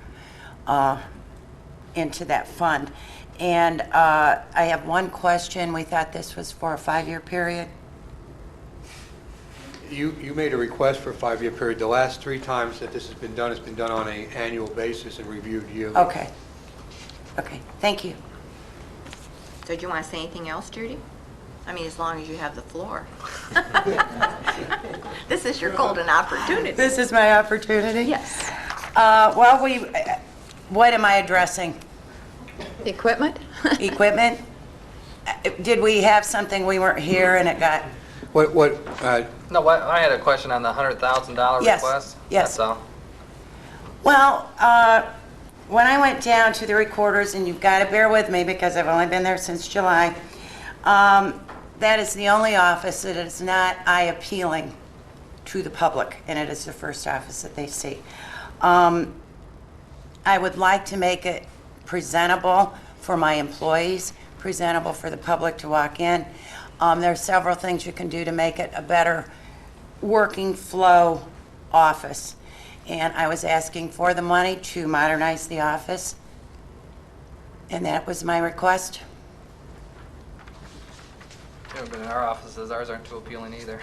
into that fund. And I have one question. We thought this was for a 5-year period. You made a request for a 5-year period. The last 3 times that this has been done, it's been done on an annual basis and reviewed yearly. Okay. Okay, thank you. So do you want to say anything else, Judy? I mean, as long as you have the floor. This is your golden opportunity. This is my opportunity? Yes. Well, what am I addressing? Equipment? Equipment? Did we have something we weren't here and it got, No, I had a question on the $100,000 Yes, request. yes. That's all. well, when I went down to the recorders, and you've got to bear with me because I've only been there since July, that is the only office that is not eye appealing to the public, and it is the first office that they see. I would like to make it presentable for my employees, presentable for the public to walk in. There are several things you can do to make it a better working flow office. And I was asking for the money to modernize the office, and that was my request. You haven't been in our offices. Ours aren't too appealing either.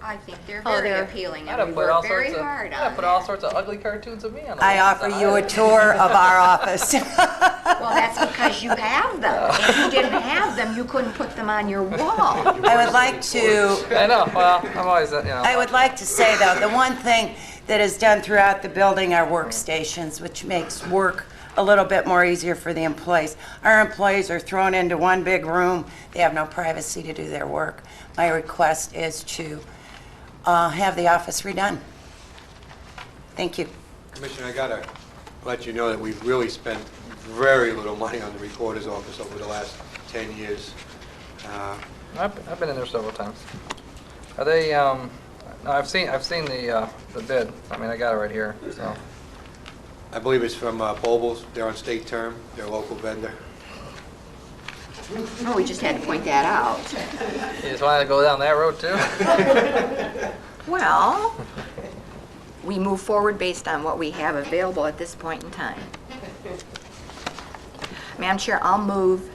I think they're Oh, very they're- appealing, I'd have and we put all work very sorts of, hard I'd on have put all that. sorts of ugly cartoons of me on the I wall offer inside. you a tour of our office. Well, that's because you have them. If you didn't have them, you couldn't put them on your wall. I would like to I know. Well, I'm always, I would like to say, though, the one thing that is done throughout the building are workstations, which makes work a little bit more easier for the employees. Our employees are thrown into one big room. They have no privacy to do their work. My request is to have the office redone. Thank you. Commissioner, I gotta let you know that we've really spent very little money on the recorder's office over the last 10 years. I've been in there several times. Are they? No, I've seen the bid. I mean, I got it right here. So. I believe it's from Bobles. They're on state term. They're a local vendor. Oh, we just had to point that out. You just wanted to go down that road too? Well, we move forward based on what we have available at this point in time. Madam Chair, I'll move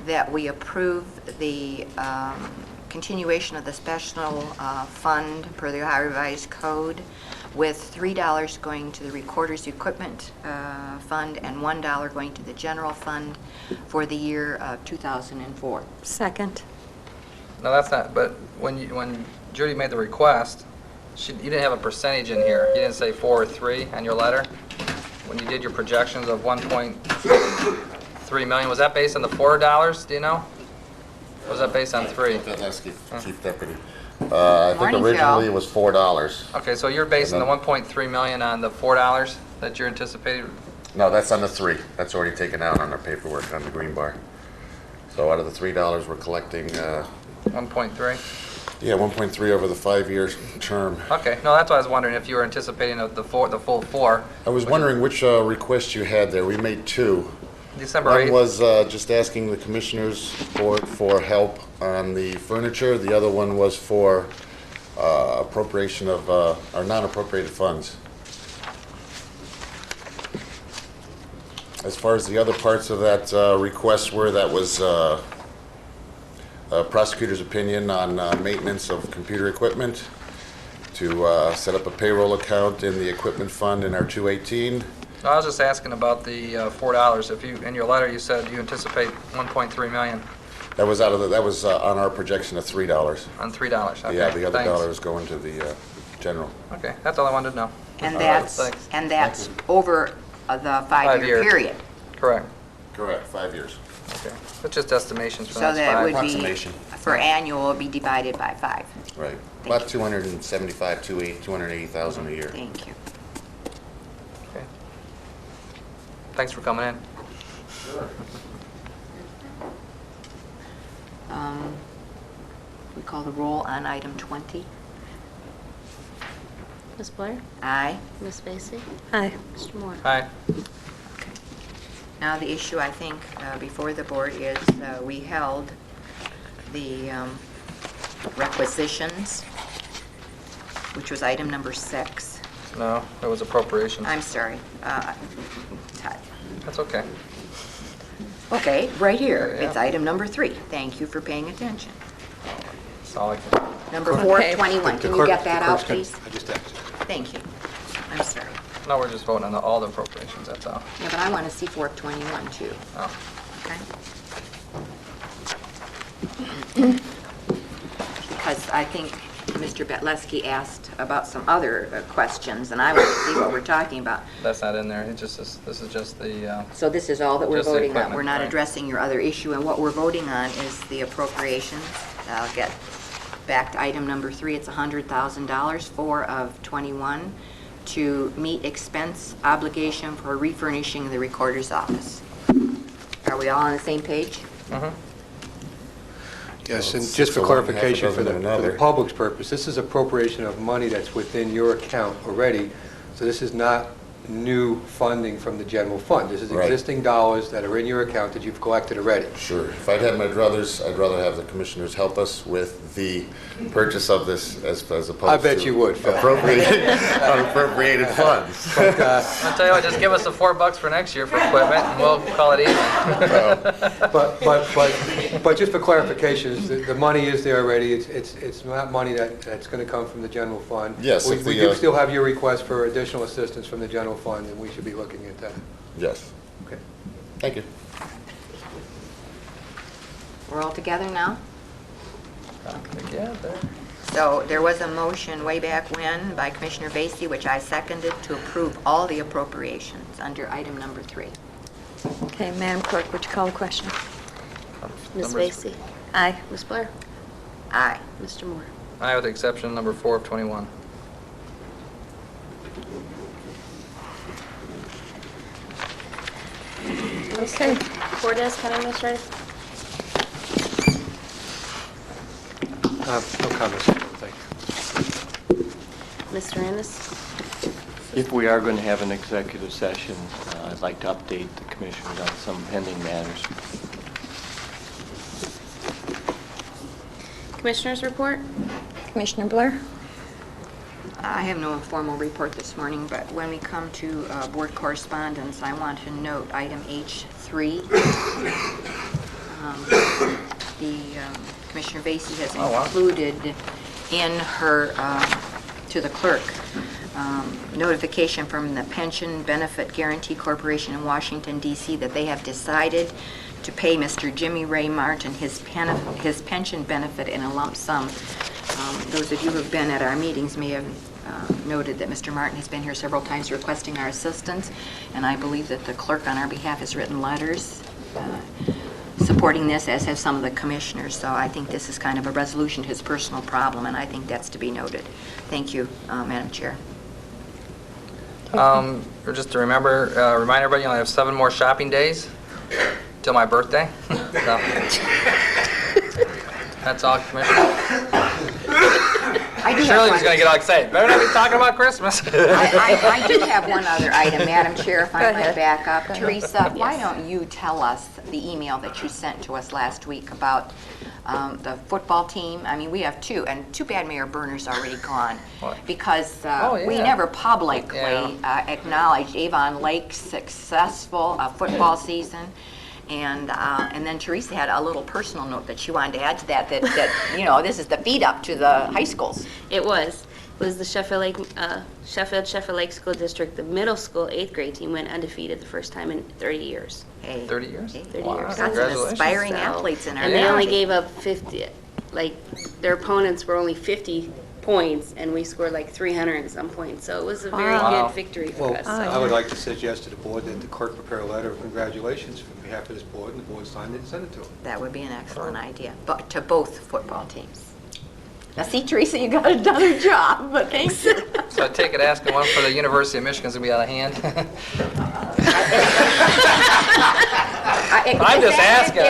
that we approve the continuation of the special fund per the Ohio Revised Code with $3 going to the Recorder's Equipment Fund and $1 going to the General Fund for the year of 2004. Second. No, that's not, but when Judy made the request, you didn't have a percentage in here. You didn't say 4 or 3 on your letter. When you did your projections of 1.3 million, was that based on the $4, do you know? Or was that based on 3? Chief Deputy. I think Morning, originally Phil. it was $4. Okay, so you're basing the 1.3 million on the $4 that you're anticipating? No, that's on the 3. That's already taken out on our paperwork on the green bar. So out of the $3, we're collecting, 1.3? yeah, 1.3 over the 5-year term. Okay, no, that's why I was wondering if you were anticipating the full 4. I was wondering which request you had there. We made 2. December One 8th. was just asking the Commissioners Board for help on the furniture. The other one was for appropriation of, or non-appropriated funds. As far as the other parts of that request were, that was a prosecutor's opinion on maintenance of computer equipment, to set up a payroll account in the equipment fund in our 218. No, I was just asking about the $4. If you, in your letter, you said you anticipate 1.3 million That was on our projection of $3. on $3. Okay, Yeah, the other thanks. dollar is going to the general. Okay, that's all I wanted to know. And Thanks. that's over the 5-year years. period. Correct. Correct, 5 years. Okay, it's just estimations for the So next that 5. would be, Approximation. for annual, would be divided by 5. Right. About 280,000 a year. Thank you. Okay. Thanks for coming in. We call the roll on item 20. Ms. Blair? Aye. Ms. Vacy? Aye. Mr. Moore? Hi. Now, the issue, I think, before the board is we held the requisitions, which was item number 6. No, it was appropriations. I'm sorry. Todd. That's okay. Okay, right here. Yeah. It's item number 3. Thank you for paying attention. That's all I can. Number Okay. 421. Can you get that out, please? I just asked. Thank you. I'm sorry. No, we're just voting on all the appropriations, that's all. Yeah, but I want to see 421 too. Oh. Okay? Because I think Mr. Betleski asked about some other questions, and I want to see what we're talking about. That's not in there. It just is, this is just the, So this is all that we're Just the voting on. equipment, We're not right. addressing your other issue, and what we're voting on is the appropriations. I'll get back to item number 3. It's $100,000, 4 of 21, to meet expense obligation for refurnishing the recorder's office. Are we all on the same page? Yes, and it's just for so one, half a clarification for dozen the of for another. the public's purpose, this is appropriation of money that's within your account already, so this is not new funding from the general fund. This is Right. existing dollars that are in your account that you've collected already. Sure. If I'd had my druthers, I'd rather have the Commissioners help us with the purchase of this as opposed to... I bet you would, Phil. Unappropriated funds. I'll tell you what, just give us the $4 for next year for equipment and we'll call it even. But just for clarification, the money is there already. It's not money that's going to come from the general fund. Yes, We if we the, do still have your request for additional assistance from the general fund, and we should be looking at that. Yes. Okay. Thank you. We're all together now? Together. So there was a motion way back when by Commissioner Vacy, which I seconded, to approve all the appropriations under item number 3. Okay, Madam Clerk, would you call the question? Ms. Numbers- Vacy? Aye. Ms. Blair? Aye. Mr. Moore? Aye, with the exception of number 4 of 21. Okay. Cordes, County Administrator? No comments. Thank you. Mr. Ennis? If we are going to have an executive session, I'd like to update the commissioners on some pending matters. Commissioners report? Commissioner Blair? I have no informal report this morning, but when we come to board correspondence, I want to note item H3. Commissioner Vacy has included in her, to the clerk, notification from the Pension Benefit Guarantee Corporation in Washington, D.C. that they have decided to pay Mr. Jimmy Ray Martin his pension benefit in a lump sum. Those of you who have been at our meetings may have noted that Mr. Martin has been here several times requesting our assistance, and I believe that the clerk on our behalf has written letters supporting this, as have some of the commissioners. So I think this is kind of a resolution to his personal problem, and I think that's to be noted. Thank you, Madam Chair. Just to remind everybody, you only have 7 more shopping days till my birthday. So, that's all, Commissioner. Shirley was going to get all excited. Better not be talking about Christmas. I do have one other item, Madam Chair, if I might back up. Teresa, why don't you tell us the email that you sent to us last week about the football team? I mean, we have 2, and too bad Mayor Berner's already gone. What? Because we never publicly acknowledged Avon Lake's successful football season. And then Teresa had a little personal note that she wanted to add to that this is the feed up to the high schools. It was the Sheffield Lake School District, the middle school 8th grade team went undefeated the first time in 30 years. Hey. 30 years? 30 Wow, years. Got some aspiring athletes in our And they only gave up 50, their opponents were only 50 points, and we scored 300 and some points. So it was a very good victory for us. I would like to suggest to the board that the clerk prepare a letter of congratulations on behalf of this board, and the board signed it and sent it to them. That would be an excellent idea, but to both football teams. Now, see, Teresa, you got another job, but thanks. So I take it asking one for the University of Michigan's going to be out of hand? I'm just asking.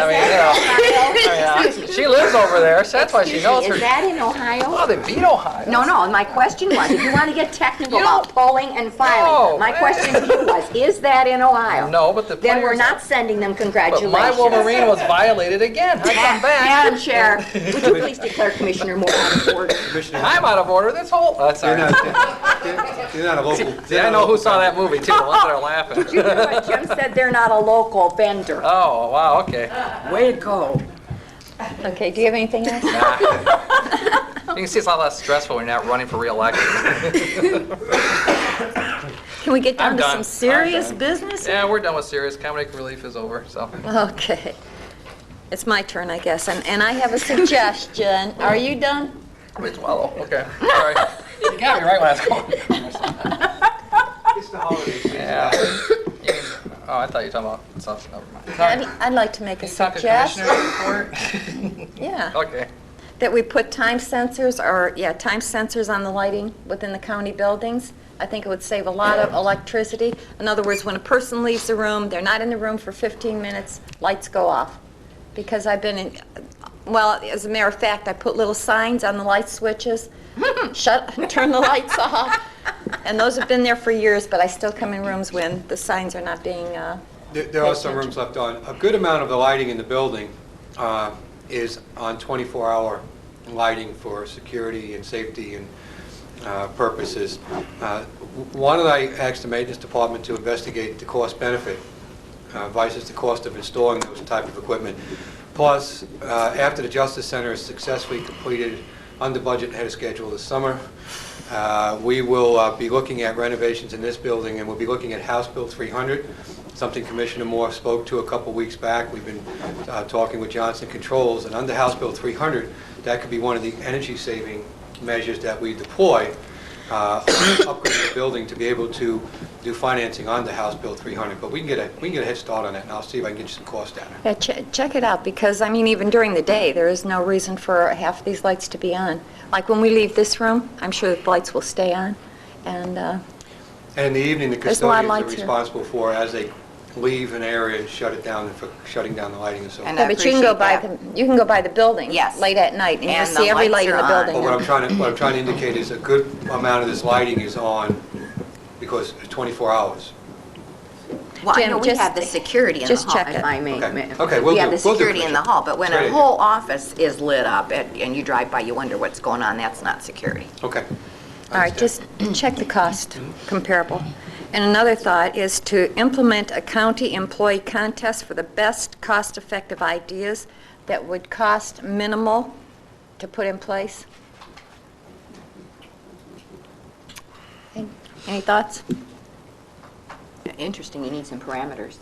She lives over there, so that's why she knows her. Is that in Ohio? Oh, they beat Ohio. No, my question was, if you want to get technical about polling and filing, my question to you was, is that in Ohio? No, but the Then we're players- not sending them congratulations. But my Wolverine was violated again. I come back. Madam Chair, would you please declare Commissioner Moore out of order? I'm out of order. This whole. Sorry. You're not a local. See, I know who saw that movie too. The ones that are laughing. Did you hear what Jim said? They're not a local vendor. Oh, wow. Okay. Way to go. Okay, do you have anything else? Nah. You can see it's a lot less stressful when you're not running for re-election. Can we get down I'm to done. some serious I'm done. business? Yeah, we're done with serious. Comedy relief is over. So. Okay. It's my turn, I guess, and I have a suggestion. Are you done? Wait, swallow. Okay. All right. You got me right when I was going. It's the holidays. Yeah. Oh, I thought you were talking about something. Never mind. I'd like to make a Talk a suggestion. commissioner's report? Yeah. Okay. That we put time sensors on the lighting within the county buildings. I think it would save a lot of electricity. In other words, when a person leaves the room, they're not in the room for 15 minutes, lights go off. Because I've been in, well, as a matter of fact, I put little signs on the light switches, turn the lights off. And those have been there for years, but I still come in rooms when the signs are not being There are some rooms left on. A good amount of the lighting in the building is on 24-hour lighting for security and safety and purposes. One that I asked the maintenance department to investigate the cost benefit versus the cost of installing those type of equipment. Plus, after the Justice Center is successfully completed under budget and ahead of schedule this summer, we will be looking at renovations in this building, and we'll be looking at House Bill 300, something Commissioner Moore spoke to a couple weeks back. We've been talking with Johnson Controls, and under House Bill 300, that could be one of the energy-saving measures that we deploy upgrading the building to be able to do financing on the House Bill 300. But we can get a head start on that, and I'll see if I can get you some cost data. Yeah, check it out, because, I mean, even during the day, there is no reason for half these lights to be on. Like when we leave this room, I'm sure the lights will stay on, and And in the evening, the There's a lot of custodians are lights here. responsible for, as they leave an area, and shut it down, and for shutting down the lighting and so forth. And yeah, but you can go by appreciate you can go by the building Yes. late at night, and And you'll the see every lights light in are the on. building. But what I'm trying to indicate is a good amount of this lighting is on because it's 24 hours. Well, I Jim, know we just- have the security in the just hall, check if it. I may. Okay, we'll We have do- the we'll do, security in the Commissioner. hall, but when Great a idea. whole office is lit up and you drive by, you wonder what's going on, that's not security. Okay. All right, just check the cost comparable. And another thought is to implement a county employee contest for the best cost-effective ideas that would cost minimal to put in place. Any thoughts? Interesting, you need some parameters.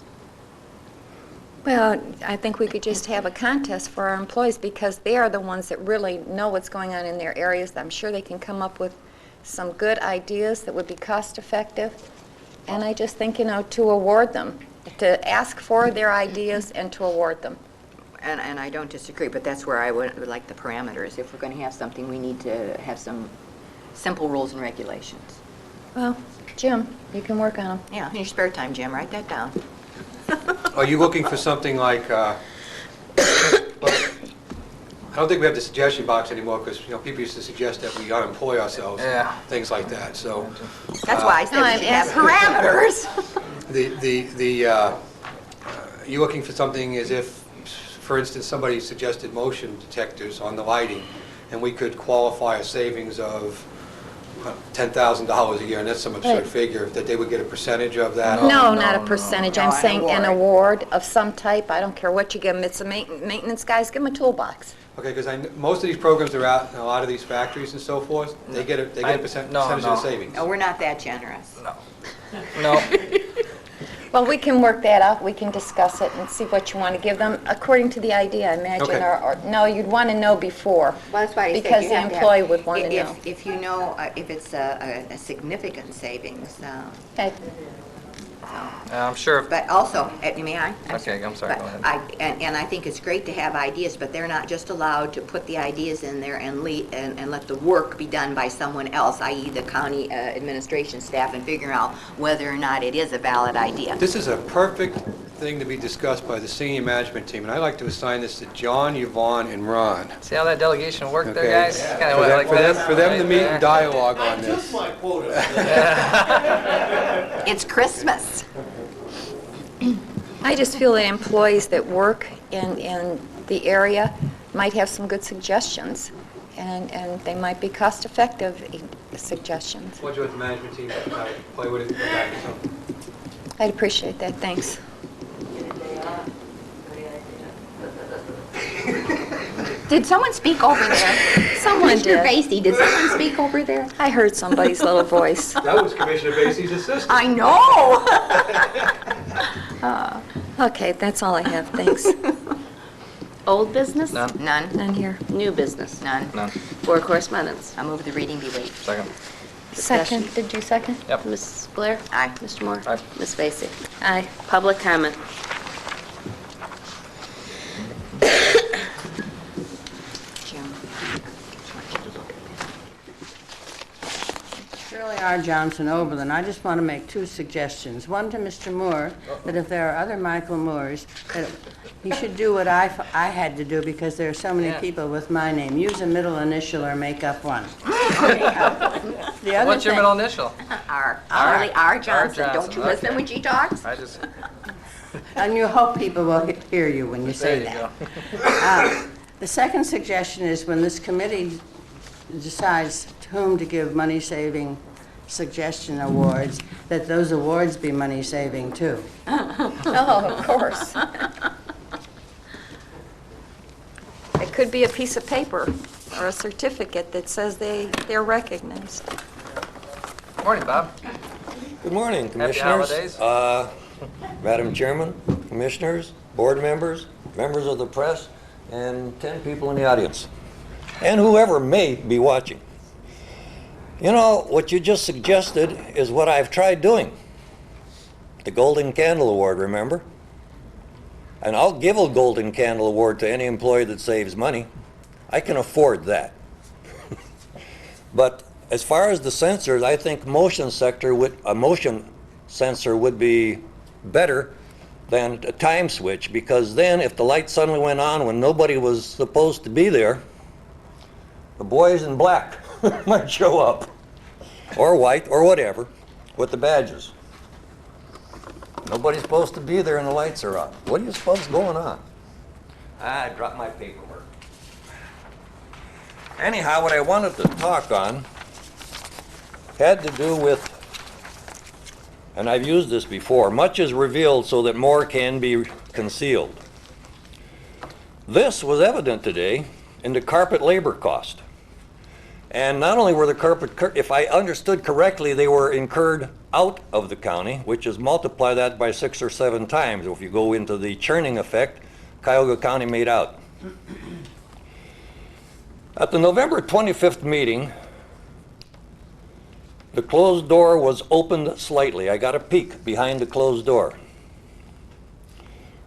Well, I think we could just have a contest for our employees because they are the ones that really know what's going on in their areas. I'm sure they can come up with some good ideas that would be cost-effective. And I just think, to award them, to ask for their ideas and to award them. And I don't disagree, but that's where I would like the parameters. If we're going to have something, we need to have some simple rules and regulations. Well, Jim, you can work on them. Yeah, in your spare time, Jim, write that down. Are you looking for something like, well, I don't think we have the suggestion box anymore because, people used to suggest that we unemploy ourselves. Yeah. Things like that, so. That's why I said we should have parameters. Are you looking for something as if, for instance, somebody suggested motion detectors on the lighting, and we could qualify a savings of $10,000 a year, and that's some absurd figure, that they would get a percentage of that? No, not a percentage. I'm an saying an award. award of some type. I don't care what you give them. It's a maintenance guys, give them a toolbox. Okay, because most of these programs are out in a lot of these factories and so forth. They get a percentage of the savings. No, we're not that generous. No. Well, we can work that out. We can discuss it and see what you want to give them according to the idea, I imagine. Okay. Or no, you'd want to know before. Well, that's why I said Because you the have to employee have- would want to know. If you know, if it's a significant savings, Okay. I'm sure. but also, may I? Okay, I'm sorry, But go ahead. And I think it's great to have ideas, but they're not just allowed to put the ideas in there and let the work be done by someone else, i.e. the county administration staff, and figuring out whether or not it is a valid idea. This is a perfect thing to be discussed by the senior management team, and I'd like to assign this to John, Yvonne, and Ron. See how that delegation worked Okay. there, guys? For Kind of them- like for them- this. for them to Right meet there. and dialogue on this. It's Christmas. I just feel that employees that work in the area might have some good suggestions, and they might be cost-effective suggestions. What'd you want the management team to play with it? Come back with something? I'd appreciate that, thanks. Did someone speak over there? Someone Mr. did. Vacy, did someone speak over there? I heard somebody's little voice. That was Commissioner Vacy's assistant. I know. Okay, that's all I have, thanks. Old business? None. None. None here. New business? None. None. Board correspondence? I move the reading be waived. Second. Second, did you second? Yep. Ms. Blair? Aye. Mr. Moore? Aye. Ms. Vacy? Aye. Public comment? Jim. Shirley R. Johnson, Oberlin. I just want to make two suggestions. One to Mr. Moore, that if there are other Michael Moores, that he should do what I had to do because there are so many people with my name. Use a middle initial or make up one. The other What's your thing- middle initial? Shirley R. Johnson. R. Don't you listen okay. when she talks? I just. And you hope people will hear you when you There say you that. go. The second suggestion is when this committee decides to whom to give money-saving suggestion awards, that those awards be money-saving too. Oh, of course. It could be a piece of paper or a certificate that says they're recognized. Morning, Bob. Good morning, Happy Commissioners. holidays. Madam Chairman, Commissioners, Board members, members of the press, and 10 people in the audience, and whoever may be watching. You know, what you just suggested is what I've tried doing. The Golden Candle Award, remember? And I'll give a Golden Candle Award to any employee that saves money. I can afford that. But as far as the sensors, I think a motion sensor would be better than a time switch, because then if the light suddenly went on when nobody was supposed to be there, the boys in black might show up, or white, or whatever, with the badges. Nobody's supposed to be there and the lights are on. What do you suppose is going on? I dropped my paperwork. Anyhow, what I wanted to talk on had to do with, and I've used this before, much is revealed so that more can be concealed. This was evident today in the carpet labor cost. And not only were the carpet, if I understood correctly, they were incurred out of the county, which is multiply that by 6 or 7 times. If you go into the churning effect, Cuyahoga County made out. At the November 25th meeting, the closed door was opened slightly. I got a peek behind the closed door.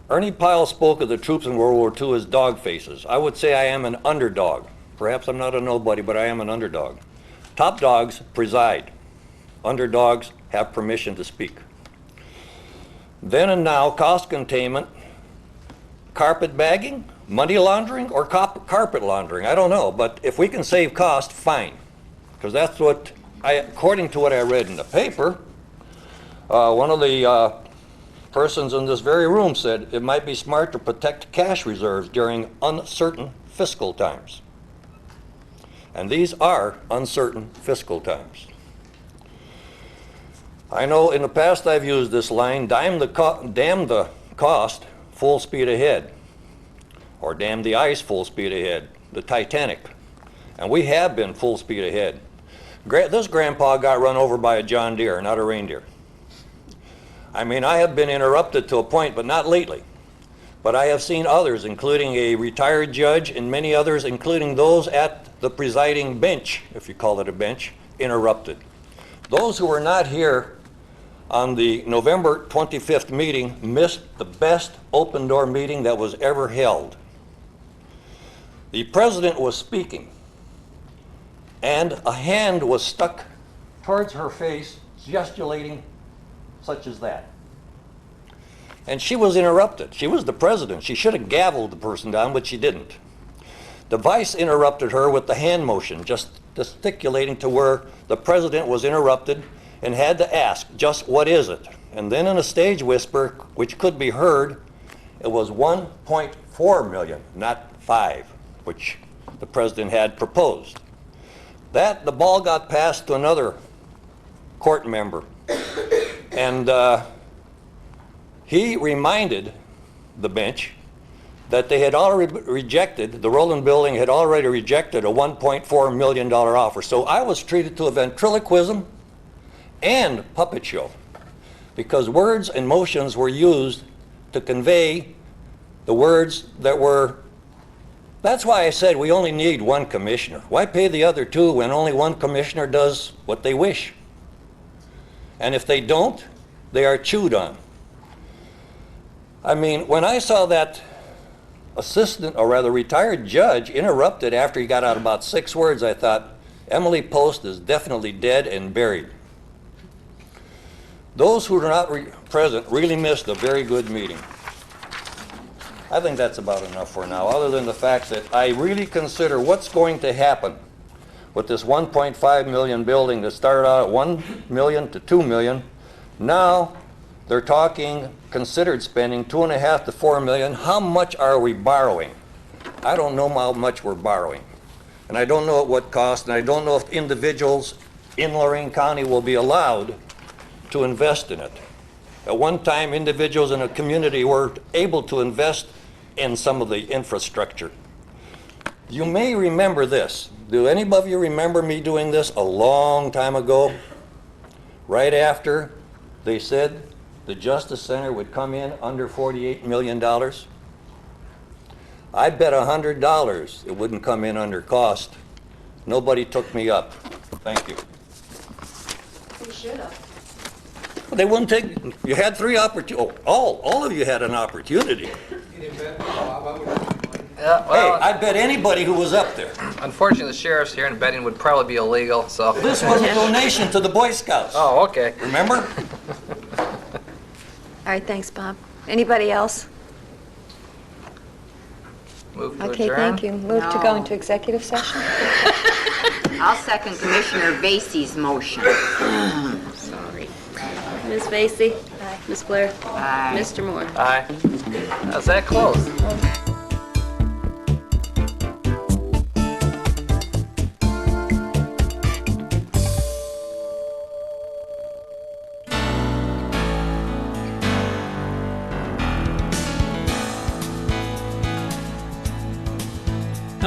Ernie Pyle spoke of the troops in World War II as dog faces. I would say I am an underdog. Perhaps I'm not a nobody, but I am an underdog. Top dogs preside. Underdogs have permission to speak. Then and now, cost containment, carpet bagging, money laundering, or carpet laundering. I don't know, but if we can save cost, fine. Because that's what, according to what I read in the paper, one of the persons in this very room said it might be smart to protect cash reserves during uncertain fiscal times. And these are uncertain fiscal times. I know in the past I've used this line, damn the cost, full speed ahead. Or damn the ice, full speed ahead. The Titanic. And we have been full speed ahead. This grandpa got run over by a John Deere, not a reindeer. I mean, I have been interrupted to a point, but not lately. But I have seen others, including a retired judge and many others, including those at the presiding bench, if you call it a bench, interrupted. Those who were not here on the November 25th meeting missed the best open door meeting that was ever held. The president was speaking, and a hand was stuck towards her face, gesticulating such as that. And she was interrupted. She was the president. She should have gavelled the person down, but she didn't. The vice interrupted her with the hand motion, just gesticulating to where the president was interrupted and had to ask, just what is it? And then in a stage whisper, which could be heard, it was 1.4 million, not 5, which the president had proposed. That, the ball got passed to another court member. And he reminded the bench that they had already rejected, the Roland Building had already rejected a $1.4 million offer. So I was treated to a ventriloquism and puppet show because words and motions were used to convey the words that were, that's why I said we only need one commissioner. Why pay the other two when only one commissioner does what they wish? And if they don't, they are chewed on. I mean, when I saw that assistant, or rather retired judge, interrupted after he got out about 6 words, I thought, Emily Post is definitely dead and buried. Those who were not present really missed a very good meeting. I think that's about enough for now, other than the fact that I really consider what's going to happen with this 1.5 million building that started out at 1 million to 2 million. Now they're talking, considered spending 2.5 to 4 million. How much are we borrowing? I don't know how much we're borrowing. And I don't know at what cost, and I don't know if individuals in Lorain County will be allowed to invest in it. At one time, individuals in a community were able to invest in some of the infrastructure. You may remember this. Do any of you remember me doing this a long time ago? Right after they said the Justice Center would come in under $48 million. I bet $100 it wouldn't come in under cost. Nobody took me up. Thank you. We should have. They wouldn't take, you had 3 opportunities. Oh, all of you had an opportunity. You didn't bet, Bob, I would. Yeah, well, Hey, I bet anybody who was up there. unfortunately, the sheriff's here and betting would probably be illegal, so. This was a donation to the Boy Scouts. Oh, okay. Remember? All right, thanks, Bob. Anybody else? Move to Okay, adjourn? thank you. Move to go No. into executive session? I'll second Commissioner Vacy's motion. Sorry. Ms. Vacy? Aye. Ms. Blair? Aye. Mr. Moore? Aye. How's that close?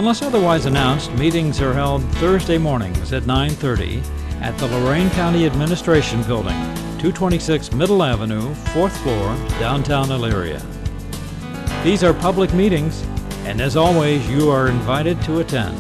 Unless otherwise announced, meetings are held Thursday mornings at 9:30 at the Lorain County Administration Building, 226 Middle Avenue, 4th floor, downtown Elyria. These are public meetings, and as always, you are invited to attend.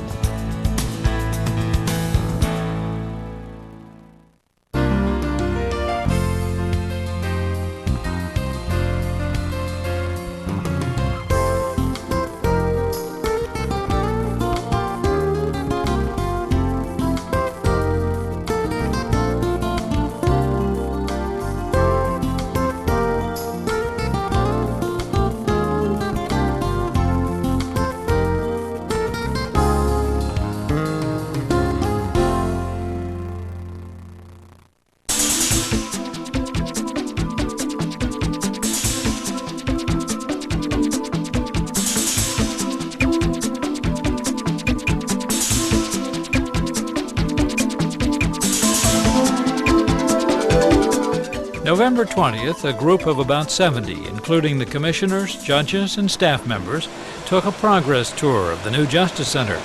November 20th, a group of about 70, including the commissioners, judges, and staff members, took a progress tour of the new Justice Center.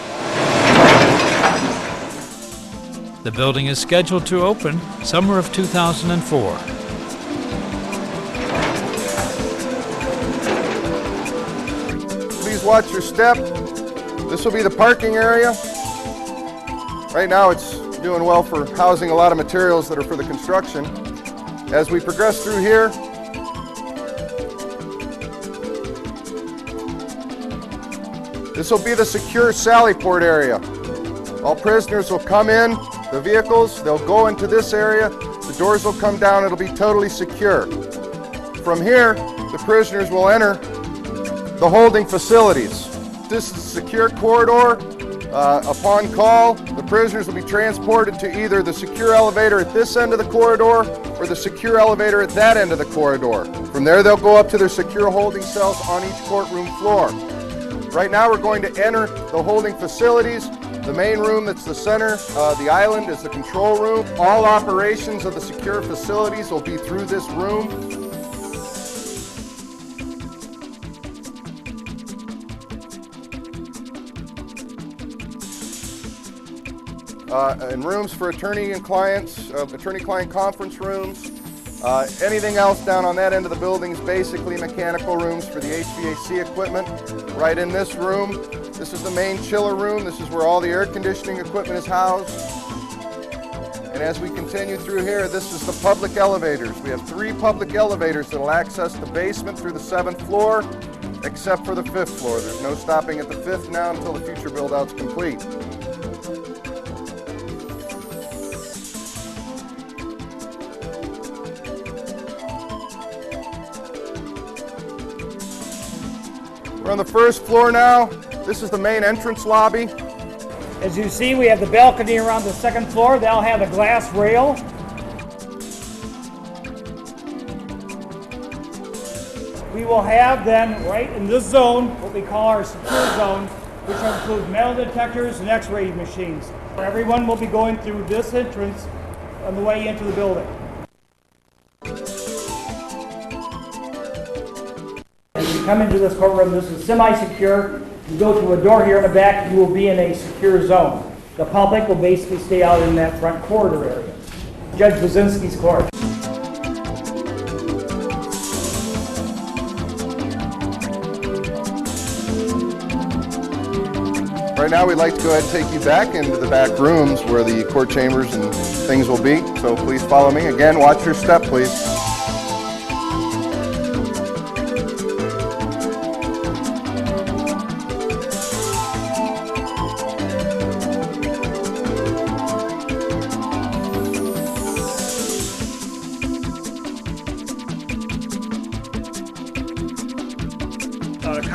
The building is scheduled to open summer of 2004. Please watch your step. This will be the parking area. Right now it's doing well for housing a lot of materials that are for the construction. As we progress through here, this will be the secure sally port area. All prisoners will come in, the vehicles, they'll go into this area, the doors will come down, it'll be totally secure. From here, the prisoners will enter the holding facilities. This is a secure corridor. Upon call, the prisoners will be transported to either the secure elevator at this end of the corridor or the secure elevator at that end of the corridor. From there, they'll go up to their secure holding cells on each courtroom floor. Right now, we're going to enter the holding facilities. The main room that's the center, the island, is the control room. All operations of the secure facilities will be through this room. And rooms for attorney and clients, attorney-client conference rooms. Anything else down on that end of the building is basically mechanical rooms for the HVAC equipment. Right in this room, this is the main chiller room. This is where all the air conditioning equipment is housed. And as we continue through here, this is the public elevators. We have 3 public elevators that will access the basement through the 7th floor, except for the 5th floor. There's no stopping at the 5th now until the future build-out's complete. We're on the 1st floor now. This is the main entrance lobby. As you see, we have the balcony around the 2nd floor. They'll have a glass rail. We will have then, right in this zone, what we call our secure zone, which will include metal detectors and x-ray machines. Everyone will be going through this entrance on the way into the building. As you come into this courtroom, this is semi-secure. You go to a door here in the back, you will be in a secure zone. The public will basically stay out in that front corridor area. Judge Buzinski's court. Right now, we'd like to go ahead and take you back into the back rooms where the court chambers and things will be. So please follow me. Again, watch your step, please.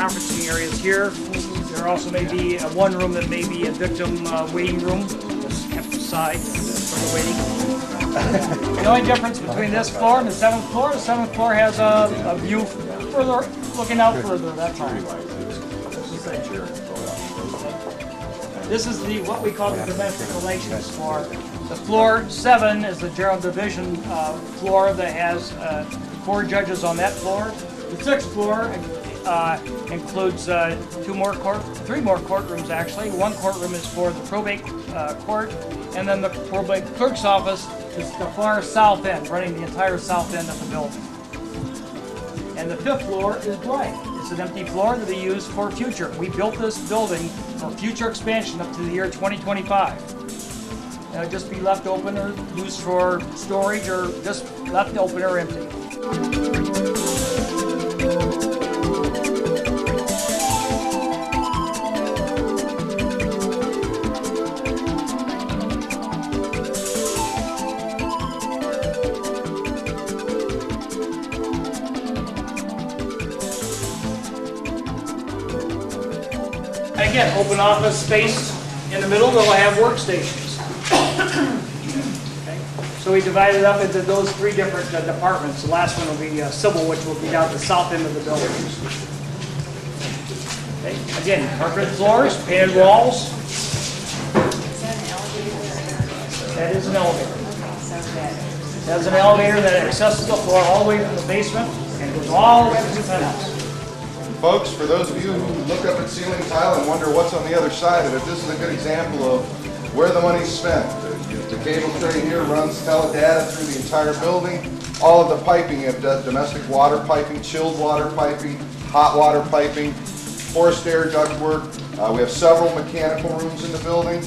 Conferencing areas here. There also may be one room that may be a victim waiting room, just kept aside for the waiting. The only difference between this floor and the 7th floor, the 7th floor has a view further, looking out further, that's all. This is the what we call the domestic relations floor. The floor 7 is the general division floor that has 4 judges on that floor. The 6th floor includes three more courtrooms actually. One courtroom is for the probate court, and then the probate clerk's office is the far south end, running the entire south end of the building. And the 5th floor is blank. It's an empty floor that we use for future. We built this building for future expansion up to the year 2025. It'll just be left open or used for storage, or just left open or empty. Again, open office space in the middle, they'll have workstations. Okay. So we divided up into those 3 different departments. The last one will be civil, which will be down the south end of the building. Okay. Again, carpeted floors, painted walls. That is an elevator. That's an elevator that accesses the floor all the way from the basement and goes all the way to the penthouse. Folks, for those of you who look up at ceiling tile and wonder what's on the other side of it, this is a good example of where the money's spent. The cable tray here runs teledata through the entire building. All of the piping, you have domestic water piping, chilled water piping, hot water piping, forced air ductwork. We have several mechanical rooms in the building.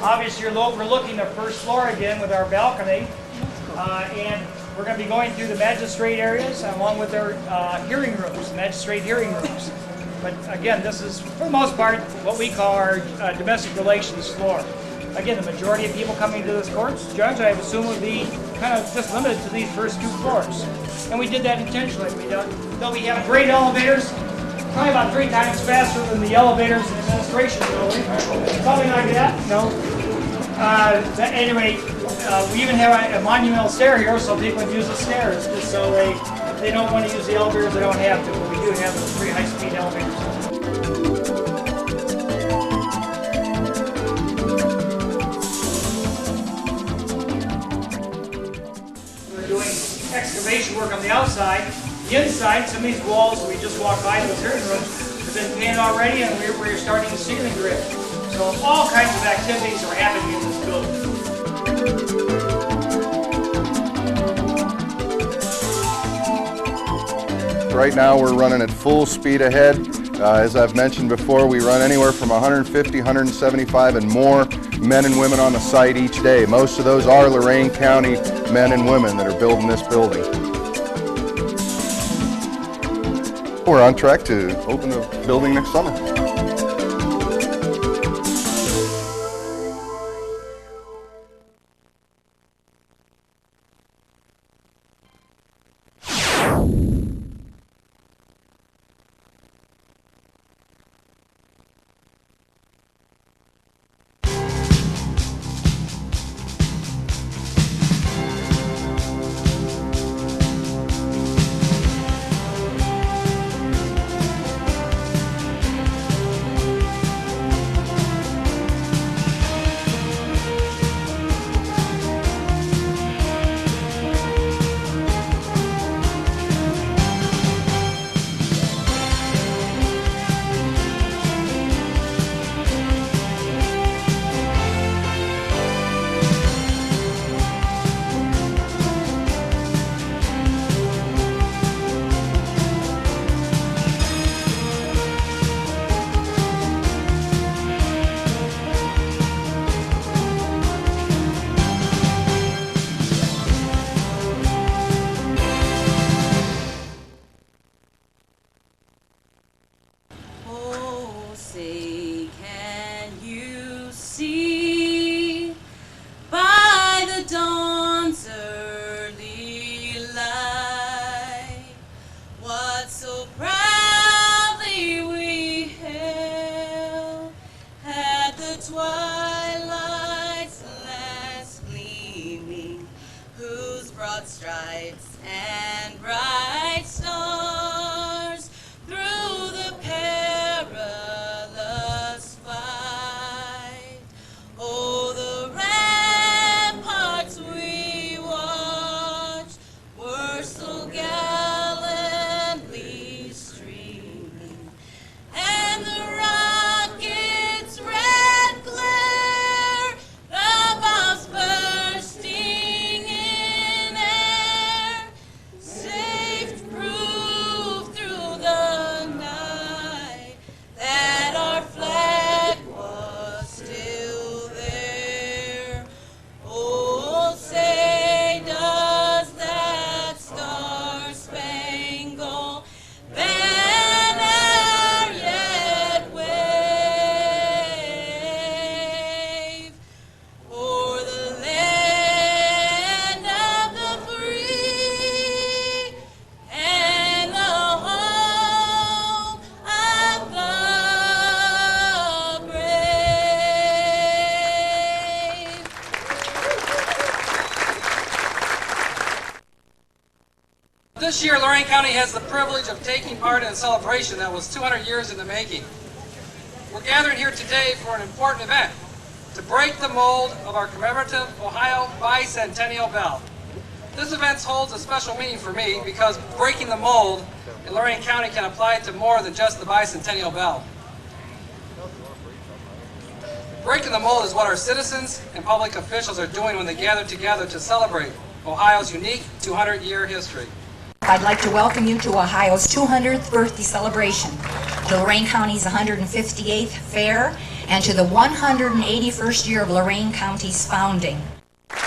Obviously, we're looking at first floor again with our balcony, and we're going to be going through the magistrate areas along with their hearing rooms, magistrate hearing rooms. But again, this is, for the most part, what we call our domestic relations floor. Again, the majority of people coming to this court, Judge, I assume would be kind of just limited to these first 2 floors. And we did that intentionally. Though we have great elevators, probably about 3 times faster than the elevators in the administration building. Something like that, no. Anyway, we even have a monumental stair here so people can use the stairs, just so if they don't want to use the elevators, they don't have to. But we do have those 3 high-speed elevators. We're doing excavation work on the outside. The inside, some of these walls, we just walked by those hearing rooms, have been painted already, and we're starting the ceiling grid. So all kinds of activities are happening in this building. Right now we're running at full speed ahead. As I've mentioned before, we run anywhere from 150, 175 and more men and women on the site each day. Most of those are Lorain County men and women that are building this building. We're on track to open the building next summer. This year, Lorain County has the privilege of taking part in a celebration that was 200 years in the making. We're gathering here today for an important event, to break the mold of our commemorative Ohio Bicentennial Bell. This event holds a special meaning for me because breaking the mold in Lorain County can apply to more than just the Bicentennial Bell. Breaking the mold is what our citizens and public officials are doing when they gather together to celebrate Ohio's unique 200-year history. I'd like to welcome you to Ohio's 200th birthday celebration, to Lorain County's 158th fair, and to the 181st year of Lorain County's founding. On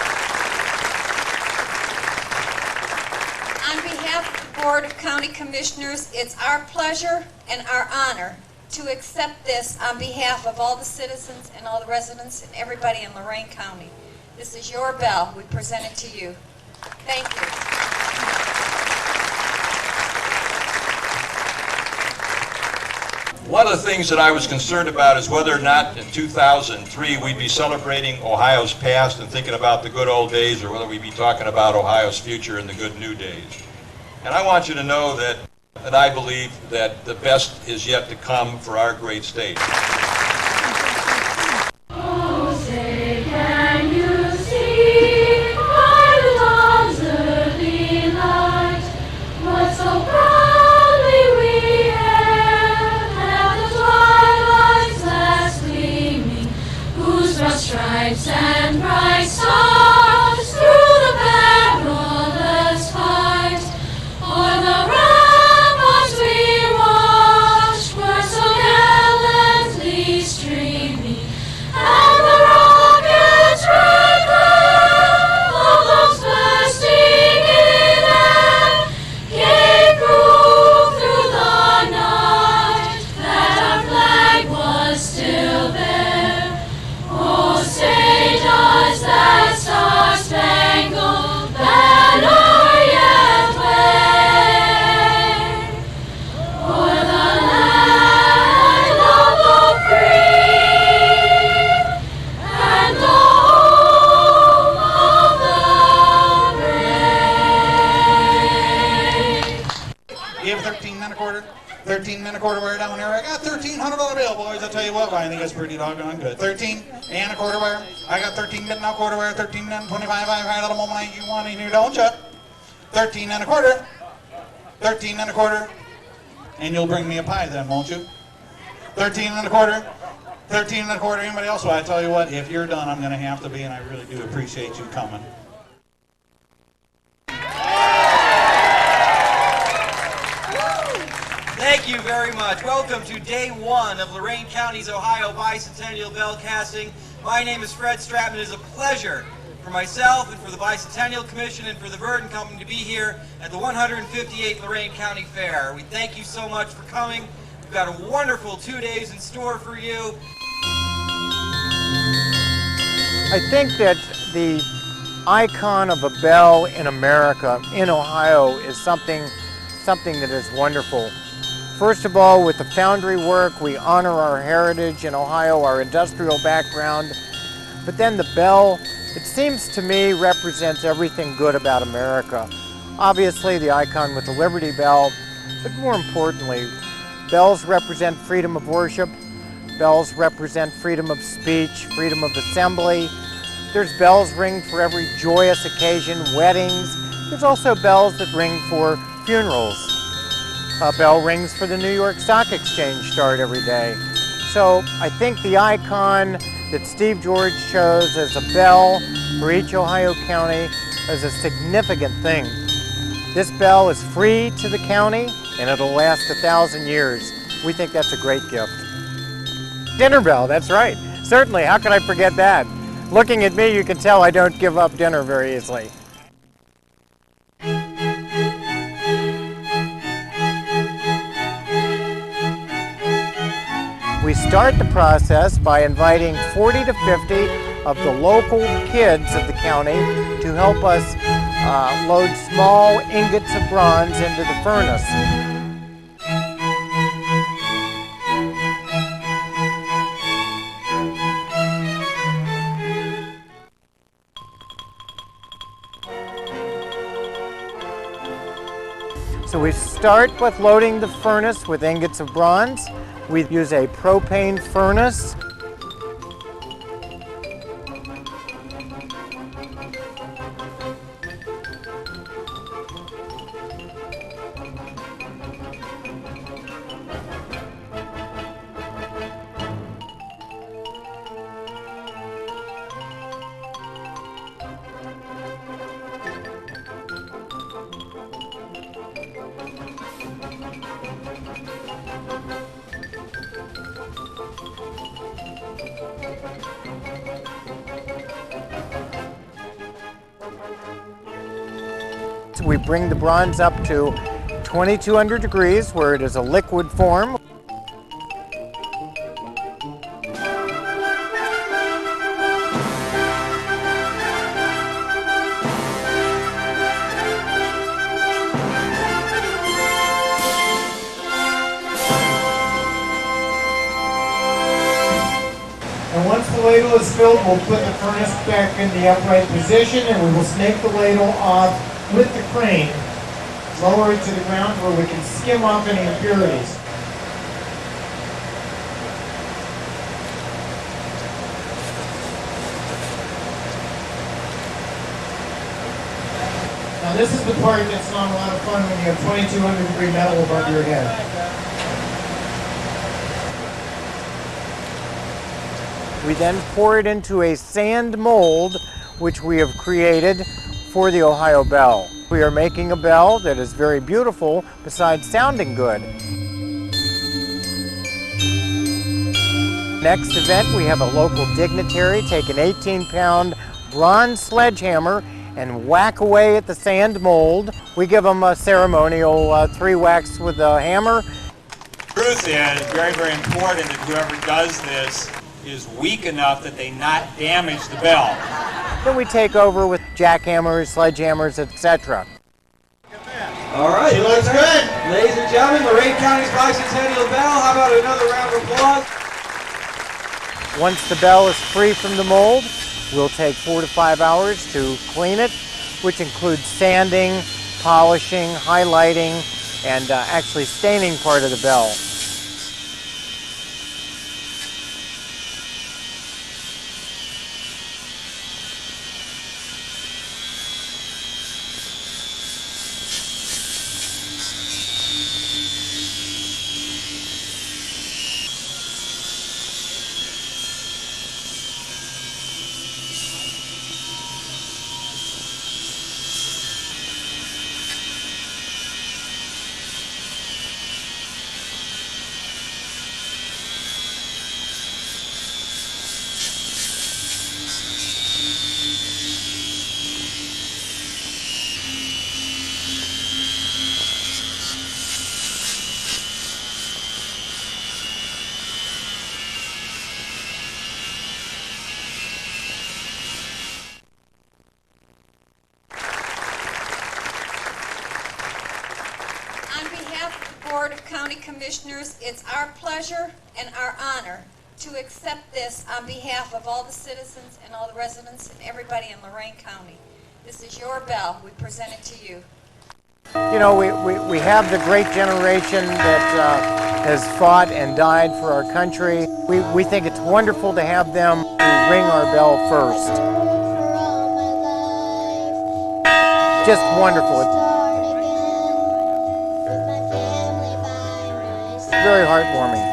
behalf of the Board of County Commissioners, it's our pleasure and our honor to accept this on behalf of all the citizens and all the residents and everybody in Lorain County. This is your bell. We present it to you. Thank you. One of the things that I was concerned about is whether or not in 2003 we'd be celebrating Ohio's past and thinking about the good old days, or whether we'd be talking about Ohio's future and the good new days. And I want you to know that I believe that the best is yet to come for our great state. Oh, say, can you see Ireland's early light? What so proudly we hailed at the twilight's last gleaming, whose broad stripes and bright stars through the perilous fight o'er the ramparts we watched were so gallantly streaming, and the rocket's red glare of those bursting in air gave proof through the night that our flag was still there. Oh, say does that star-spangled banner yet wave o'er the land of the free and the home of the brave? You have 13 and a quarter? 13 and a quarter wire down here. I got $1,300 bill, boys. I'll tell you what, I think that's pretty doggone good. 13 and a quarter wire. I got 13 bit and a quarter wire, 13 and 25. I've had a little moment you want in here, don't you? 13 and a quarter. 13 and a quarter. And you'll bring me a pie then, won't you? 13 and a quarter. 13 and a quarter. Anybody else? Well, I tell you what, if you're done, I'm going to have to be, and I really do appreciate you coming. Thank you very much. Welcome to day one of Lorain County's Ohio Bicentennial Bell Casting. My name is Fred Stratman. It is a pleasure for myself and for the Bicentennial Commission and for the Verdon Company to be here at the 158th Lorain County Fair. We thank you so much for coming. We've got a wonderful 2 days in store for you. I think that the icon of a bell in America, in Ohio, is something that is wonderful. First of all, with the foundry work, we honor our heritage in Ohio, our industrial background. But then the bell, it seems to me, represents everything good about America. Obviously, the icon with the Liberty Bell, but more importantly, bells represent freedom of worship. Bells represent freedom of speech, freedom of assembly. There's bells ring for every joyous occasion, weddings. There's also bells that ring for funerals. A bell rings for the New York Stock Exchange start every day. So I think the icon that Steve George chose as a bell for each Ohio county is a significant thing. This bell is free to the county and it'll last 1,000 years. We think that's a great gift. Dinner bell, that's right. Certainly, how could I forget that? Looking at me, you can tell I don't give up dinner very easily. We start the process by inviting 40 to 50 of the local kids of the county to help us load small ingots of bronze into the furnace. So we start with loading the furnace with ingots of bronze. We use a propane furnace. We bring the bronze up to 2200 degrees where it is a liquid form. And once the ladle is filled, we'll put the furnace back in the upright position and we will snake the ladle off with the crane, lower it to the ground where we can skim off any impurities. Now this is the part that's not a lot of fun when you have 2200 degree metal above your head. We then pour it into a sand mold, which we have created for the Ohio bell. We are making a bell that is very beautiful besides sounding good. Next event, we have a local dignitary take an 18-pound bronze sledgehammer and whack away at the sand mold. We give them a ceremonial 3 whacks with a hammer. The truth is, very, very important that whoever does this is weak enough that they not damage the bell. Then we take over with jackhammers, sledgehammers, etc. All right. She looks good. Ladies and gentlemen, Lorain County's bicentennial bell. How about another round of applause? Once the bell is free from the mold, we'll take 4 to 5 hours to clean it, which includes sanding, polishing, highlighting, and actually staining part of the bell. Board of County Commissioners, it's our pleasure and our honor to accept this on behalf of all the citizens and all the residents and everybody in Lorain County. This is your bell. We present it to you. You know, we have the great generation that has fought and died for our country. We think it's wonderful to have them ring our bell first. Just wonderful. Very heartwarming.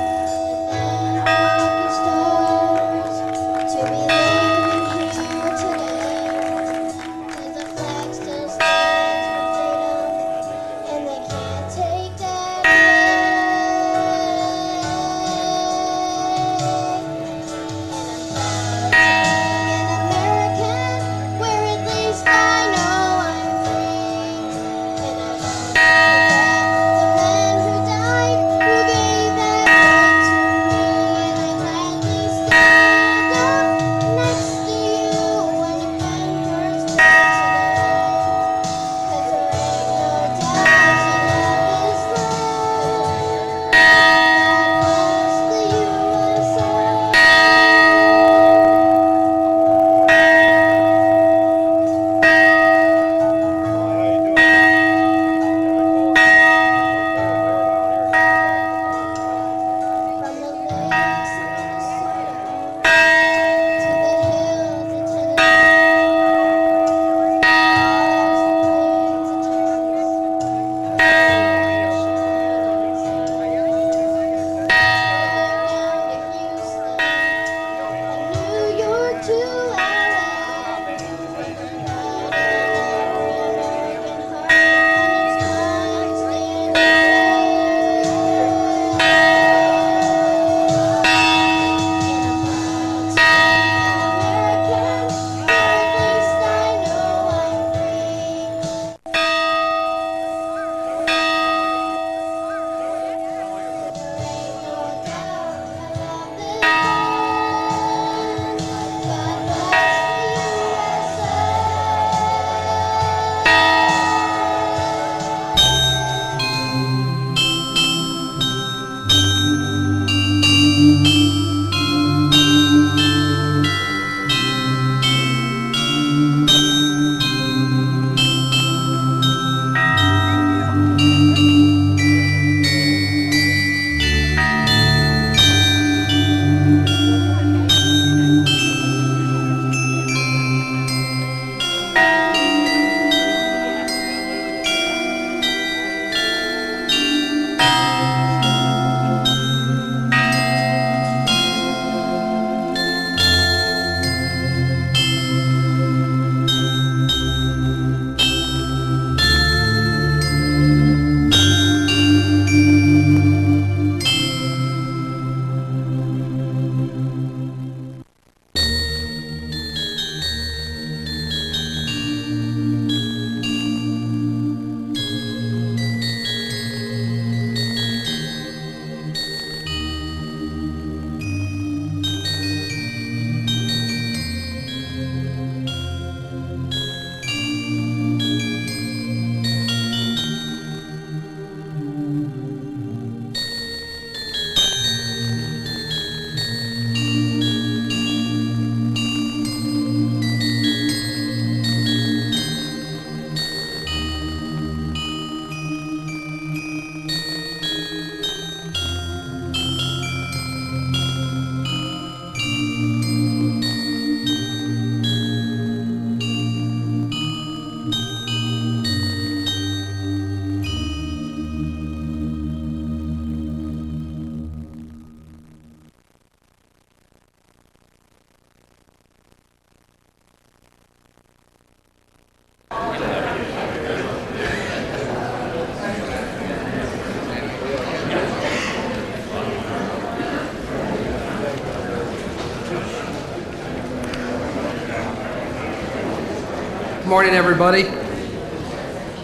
morning, everybody.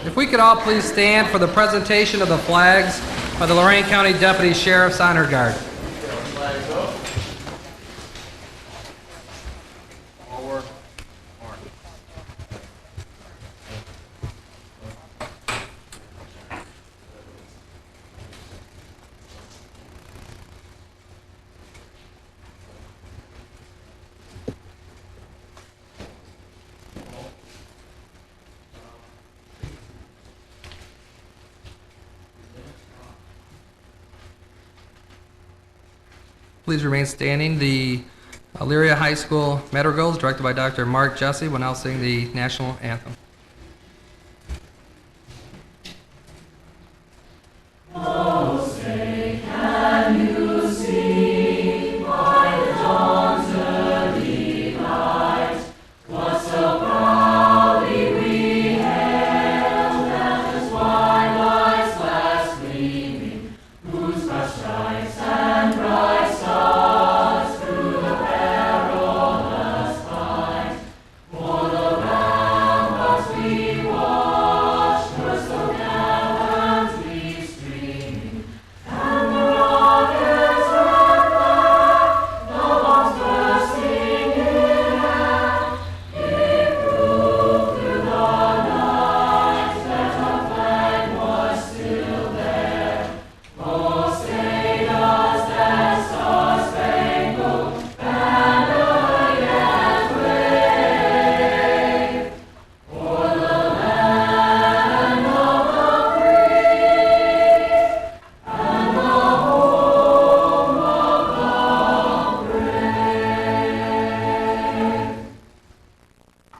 If we could all please stand for the presentation of the flags by the Lorain County Deputy Sheriff's Honor Guard. Please remain standing. The Elyria High School Madrigals, directed by Dr. Mark Jesse, will now sing the national anthem. Oh, say, can you see by the dawn's early light what so proudly we hailed as twilight's last gleaming, whose fresh stripes and bright stars through the perilous fight, for the ramparts we watched were so gallantly streaming, and the rockets red flag, the bombs bursting in air, it proved through the night that our flag was still there. Oh, say does that star-spangled banner yet wave o'er the land of the free and the home of the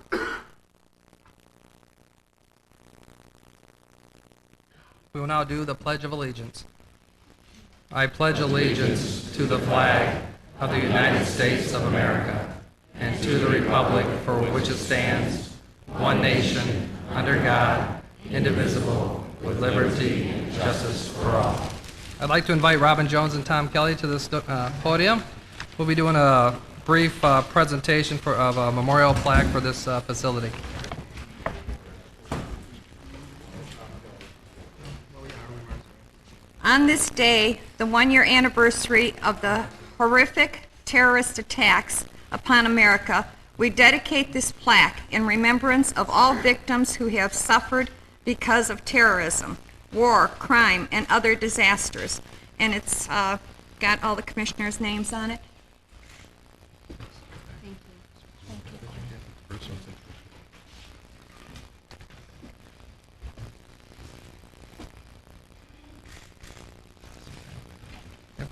brave? We will now do the Pledge of Allegiance. I pledge allegiance to the flag of the United States of America and to the republic for which it stands, one nation, under God, indivisible, with liberty and justice for all. I'd like to invite Robin Jones and Tom Kelly to this podium. We'll be doing a brief presentation of a memorial plaque for this facility. On this day, the one-year anniversary of the horrific terrorist attacks upon America, we dedicate this plaque in remembrance of all victims who have suffered because of terrorism, war, crime, and other disasters. And it's got all the commissioners' names on it. If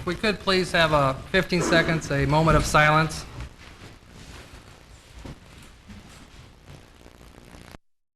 we could please have 15 seconds, a moment of silence